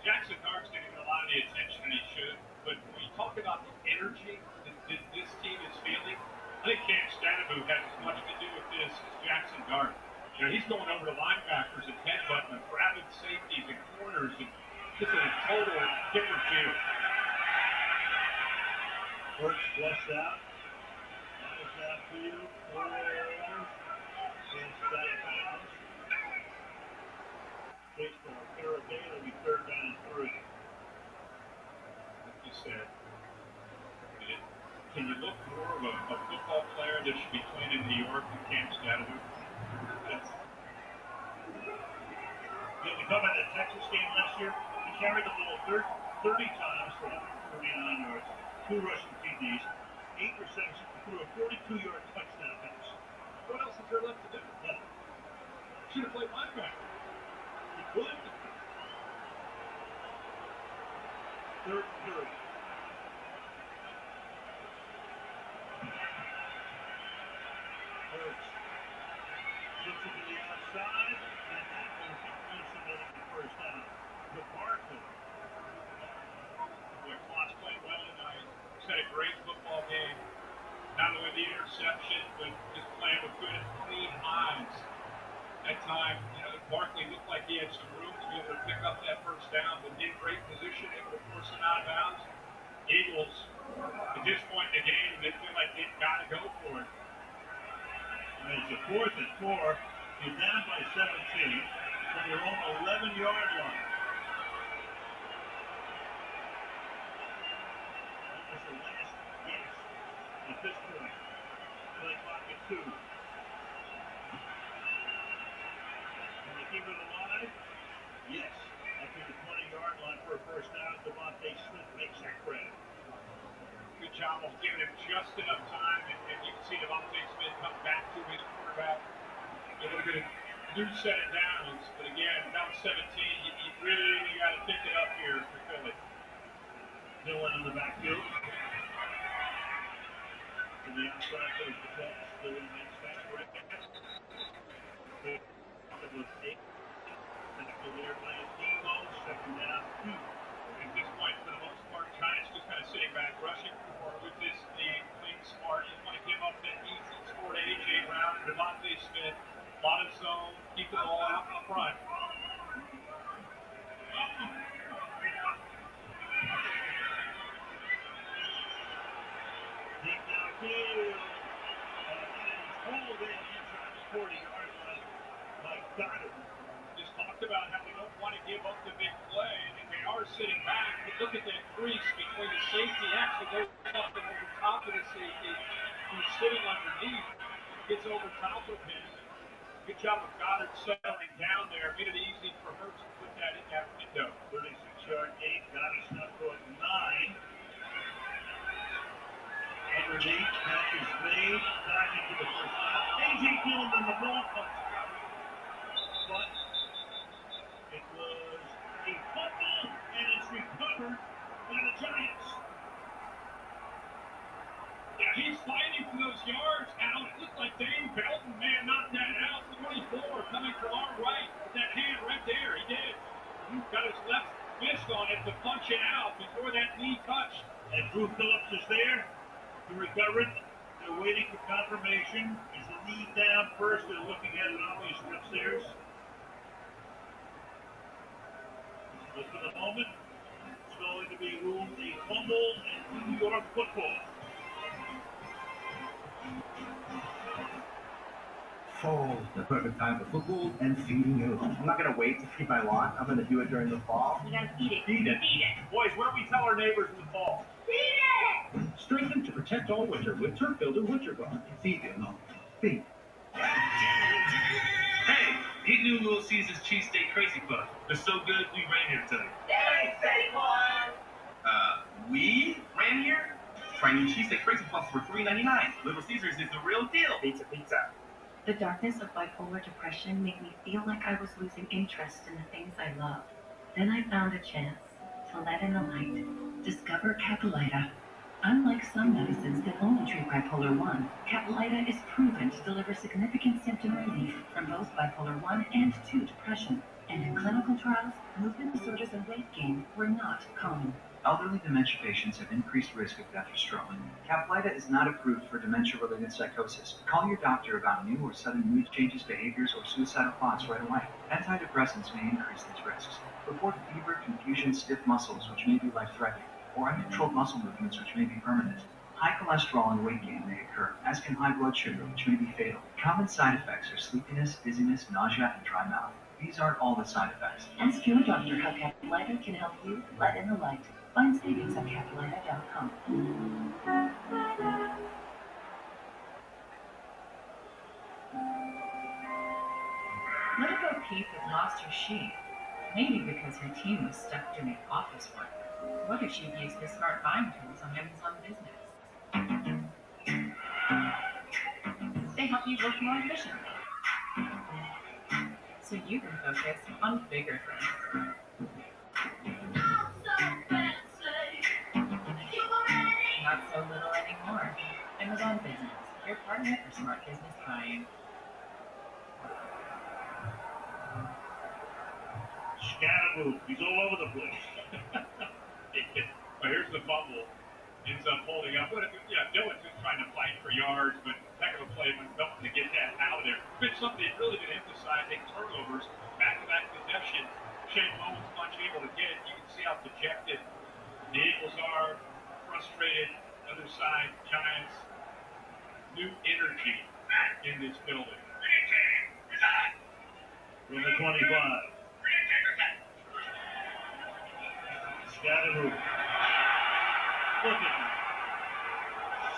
Jackson Dart's getting a lot of the attention he should, but when you talk about the energy that this team is feeling, I think Cam Stanaboo has as much to do with this as Jackson Dart. You know, he's going over to linebackers and headbutting and grabbing safeties and corners and just a total different feel. First flushed out. That was out for you. Against out of bounds. Baseball, Faraday, it'll be 3rd down and 3. Like you said, can you look more of a football player that should be playing in New York than Cam Stanaboo? Did we come in the Texas game last year? He carried the ball 30 times for 149 yards, 2 rushing TDs, 8 receptions, threw a 42-yard touchdown pass. What else is there left to do? Yeah. Should have played linebacker. He could. 3rd and 3. Hurts. Gets it to the outside, and that was defensively the first down. The Barkley. Boy, Kloss played well tonight. He's had a great football game. Not only the interception, but just playing with good, clean eyes. That time, you know, Barkley looked like he had some room to be able to pick up that first down, but in great position, able to force him out of bounds. Eagles, at this point in the game, they feel like they've got to go for it. And it's a 4th and 4. You're down by 17 from your own 11-yard line. That was the last guess at this point. Play clock at 2. Can they keep it alive? Yes. Up to the 20-yard line for a first down. Devontae Smith makes that grab. Good job of giving him just enough time, and you can see Devontae Smith come back to his quarterback. Able to get a new set of downs, but again, down 17, you really got to pick it up here for Philly. Dillon in the backfield. To the outside goes the pass. Dillon makes that grab. It was 8. Tackle there by Debo. 2nd down, 2. At this point, for the most part, Giants just kind of sitting back, rushing forward with this lead, playing smart. You want to give up that easy score to A.J. Brown and Devontae Smith. A lot of zone, keep the ball out in front. Deep downfield. And it's pulled in inside the 40-yard line by Goddard. Just talked about how they don't want to give up the big play, and they are sitting back. But look at that crease between the safety. Actually goes up and over top of the safety. He's sitting underneath. Gets over top of him. Good job of Goddard settling down there. Made it easy for Hurts to put that in that window. 36-yard gain. Goddard snuffed his left fist on it to punch it out before that knee touched. And Drew Phillips is there to recover it. They're waiting for confirmation. Is the knee down first? They're looking at it obviously upstairs. But for the moment, it's going to be ruled a fumble in New York football. Fall, the perfect time for football and feeding you. I'm not gonna wait to feed my lawn. I'm gonna do it during the fall. You gotta feed it. Feed it. Feed it. Boys, what do we tell our neighbors in the fall? Feed it! Strengthen to protect all winter with Turf Builder Winter Guard. Feed you, no. Feed. Hey, eat new Little Caesars cheesesteak crazy puff. They're so good, we ran here today. Hey, Saquon! We ran here? Try new cheesesteak crazy puffs for $3.99. Little Caesars is the real deal. Pizza, pizza. The darkness of bipolar depression made me feel like I was losing interest in the things I loved. Then I found a chance to let in the light. Discover Capilita. Unlike some medicines that only treat bipolar 1, Capilita is proven to deliver significant symptom relief from both bipolar 1 and 2 depression. And in clinical trials, movement disorders and weight gain were not common. Elderly dementia patients have increased risk of death or stroke. Caplyta is not approved for dementia-related psychosis. Call your doctor about new or sudden mood changes, behaviors, or suicidal thoughts right away. Antidepressants may increase these risks. Report fever, confusion, stiff muscles, which may be life-threatening, or uncontrolled muscle movements, which may be permanent. High cholesterol and weight gain may occur, as can high blood sugar, which may be fatal. Common side effects are sleepiness, dizziness, nausea, and dry mouth. These aren't all the side effects. Ask your doctor how Capilita can help you let in the light. Find savings at Capilita.com. Little Bo Peep had lost her sheep, maybe because her team was stuck doing office work. What if she'd used the smart buying tools on Amazon Business? They help you work more efficiently, so you can focus on bigger things. Not so little anymore. Amazon Business, your partner for smart business buying. Scatterboo, he's all over the place. Well, here's the fumble. Ends up holding up. But Dylan's just trying to fight for yards, but heck of a play by Milton to get that out of there. It's something they've really been emphasizing, turnovers, back-to-back possession. Shane Owens unable to get it. You can see how dejected the Eagles are, frustrated. Other side, Giants, new energy in this building. From the 25. Scatterboo. Look at him.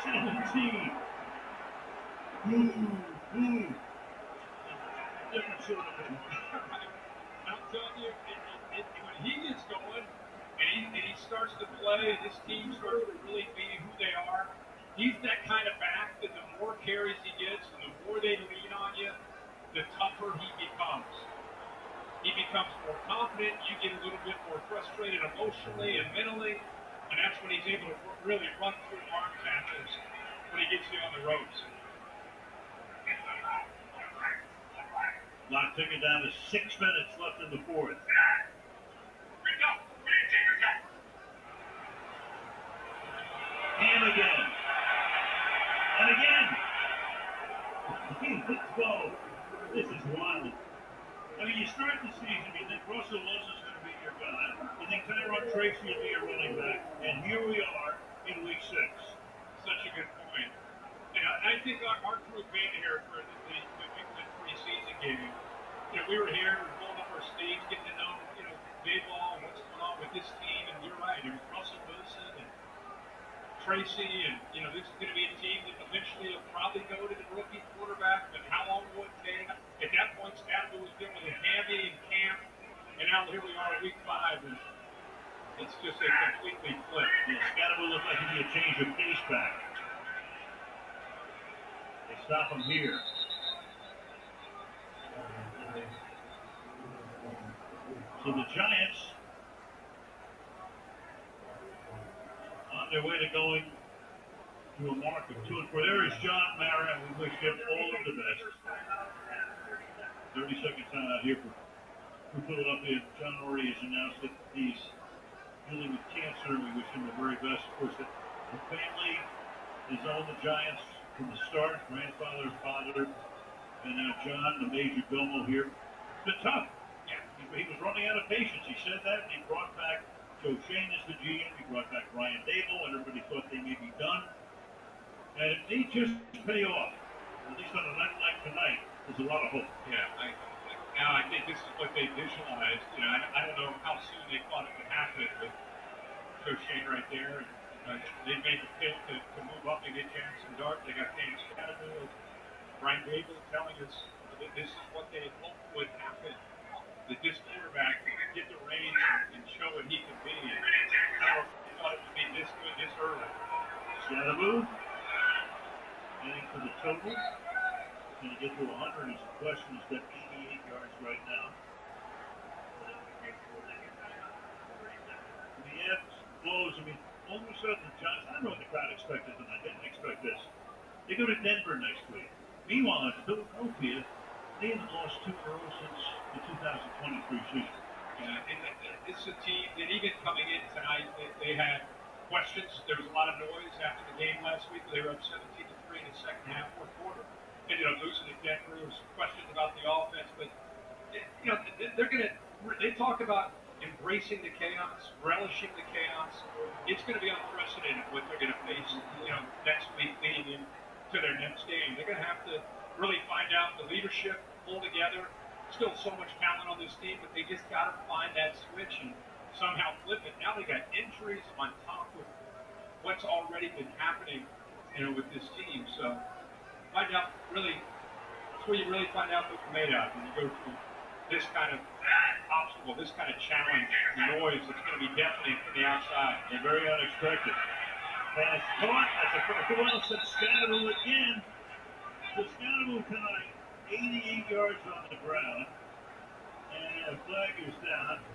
17. Different sort of thing. I'm telling you, when he gets going and he starts to play, and this team starts to really be who they are, he's that kind of back that the more carries he gets and the more they lean on you, the tougher he becomes. He becomes more confident, you get a little bit more frustrated emotionally and mentally, and that's when he's able to really run through arm tackles when he gets you on the ropes. Clock ticking down to 6 minutes left in the fourth. And again. And again. Let's go. This is wild. I mean, you start the season, you think Russell Wilson's going to be your guy. You think Tyrod Tracy will be your running back. And here we are in week 6. Such a good point. And I think our group being here for the preseason game, we were here, we were pulling up our sleeves, getting to know, Dayball and what's going on with this team. And you're right, it was Russell Wilson and Tracy, and this is going to be a team that eventually will probably go to the rookie quarterback. But how long will it take? At that point, Scatterboo was dealing with a hammy in camp, and now here we are at week 5, and it's just a completely flip. Yeah, Scatterboo looks like he need a change of pace back. They stop him here. So the Giants on their way to going to a mark of 2-4. There is John Mara. We wish him all of the best. 30-second timeout here for for Philadelphia. John Ory has announced that he's dealing with cancer, and we wish him the very best. Of course, the family has owned the Giants from the start, grandfather, father, and now John, the Major Domo here. It's been tough. Yeah, he was running out of patience. He said that, and he brought back Joe Shane as the GM. He brought back Brian Dable, and everybody thought they may be done. And it may just pay off. At least on a night like tonight, there's a lot of hope. Yeah, I think this is what they visualized. You know, I don't know how soon they thought it would happen, but Joe Shane right there. They made the pick to move up and get Jackson Dart. They got Dan Scatterbill, Brian Dable telling us that this is what they had hoped would happen. That this quarterback could get the reins and show what he could be. And I don't know if they thought it would be this good this early. Scatterbill heading for the total. Can he get to 100 is the question. He's got 88 yards right now. The ebbs, blows. I mean, all of a sudden, the Giants, I don't know what the crowd expected tonight. They didn't expect this. They go to Denver next week. Meanwhile, in Philadelphia, they haven't lost 2 in a row since the 2023 season. It's a team that even coming in tonight, they had questions. There was a lot of noise after the game last week. They were up 17-3 in the second half, fourth quarter. Ended up losing to Denver. There was questions about the offense, but you know they talk about embracing the chaos, relishing the chaos. It's going to be unprecedented what they're going to face, next week leading into their next game. They're going to have to really find out the leadership, pull together. Still so much talent on this team, but they just got to find that switch and somehow flip it. Now they got injuries on top of what's already been happening, with this team. So find out really, that's where you really find out what you're made of when you go through this kind of obstacle, this kind of challenge, noise. It's going to be deafening from the outside. And very unexpected. Pass caught. That's a critical one. Set Scatterbill again. So Scatterbill tonight, 88 yards on the ground. And a flag is down.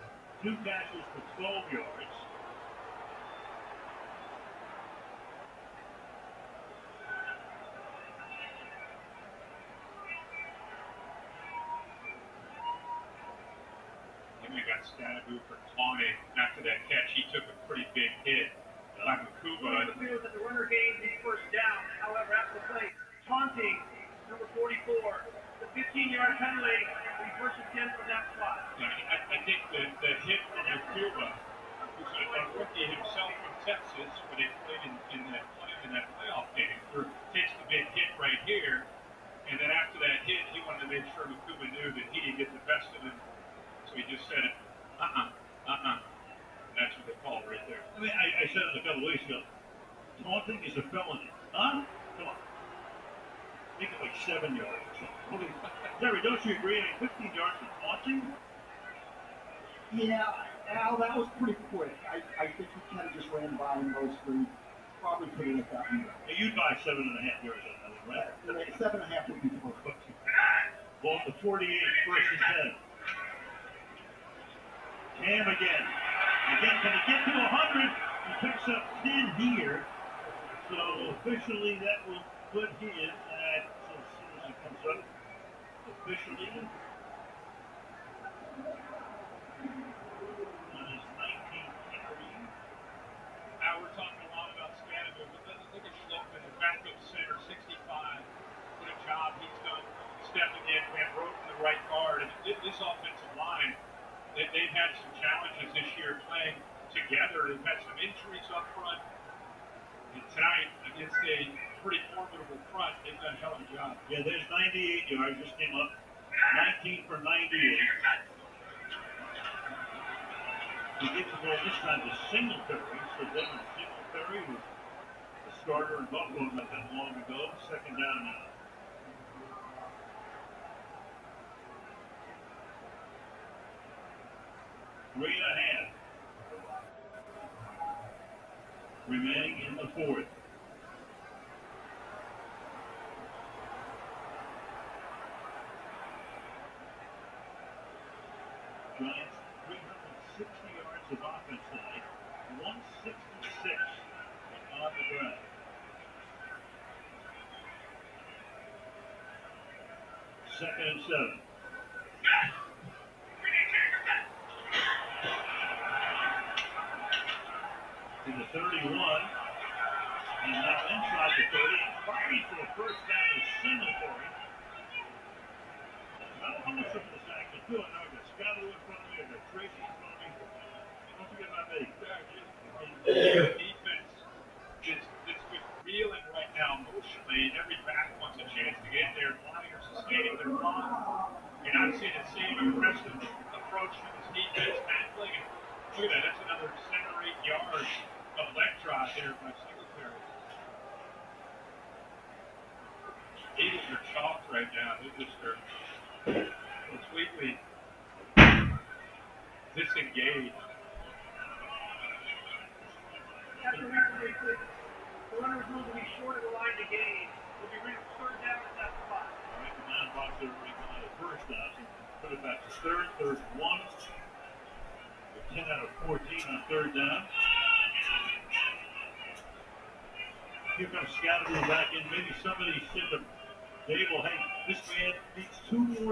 2 catches for 12 yards. We got Scatterbill for taunting after that catch. He took a pretty big hit by Makuba. It appears that the runner gained his first down. However, after the play, taunting number 44, the 15-yard penalty, reverses him from that spot. I think the hit from Makuba, who's a rookie himself from Texas, but he played in that playoff game, takes the big hit right here, and then after that hit, he wanted to make sure Makuba knew that he didn't get the best of him. So he just said it, And that's what they call it right there. I mean, I said it a couple weeks ago. Taunting is a felony. Huh? Come on. Make it like 7 yards or something. Terry, don't you agree? I mean, 15 yards for taunting? Yeah, Al, that was pretty quick. I think he kind of just ran by him mostly. Probably put it at that one. Hey, you'd buy 7.5 yards on that one, right? 7.5 would be perfect. Ball to 48, first and 10. Cam again. Again, can he get to 100? He picks up 10 here. So officially that will put him at, so as soon as it comes up, officially on his 19th carry. Now we're talking a lot about Scatterbill, but look at Schlopen, the backup center, 65. What a job he's done stepping in, Van Roten, the right guard. And this offensive line, they've had some challenges this year playing together. They've had some injuries up front. And tonight, against a pretty formidable front, they've done a hell of a job. Yeah, there's 98 yards, just came up. 19 for 98. He gets the ball this time to Singletary. So Devin Singletary was the starter in Buffalo not that long ago. Second down now. Three and a half remaining in the fourth. Giants 360 yards of offense tonight, 166 on the ground. Second and 7. to the 31. And now inside the 30. Fighting for the first down is Singletary. I don't know how much of this actually do. I know I've got Scotty in front of me. I've got Tracy in front of me. Don't forget about me. The defense is just reeling right now emotionally, and every back wants a chance to get there. Flyers sustaining their run. You're not seeing the same aggressive approach from this defense tackling. Look at that. That's another 7 or 8 yards of leg drop there by Singletary. Eagles are chalked right now. They just are completely disengaged. After replay, the runner is moving to be short of the line to gain. Will be ready for third down at that spot. All right, the 9 box are already gone to first down. Put it back to third and 1. 10 out of 14 on third down. Here comes Scotty back in. Maybe somebody said to Dable, hey, this man needs 2 more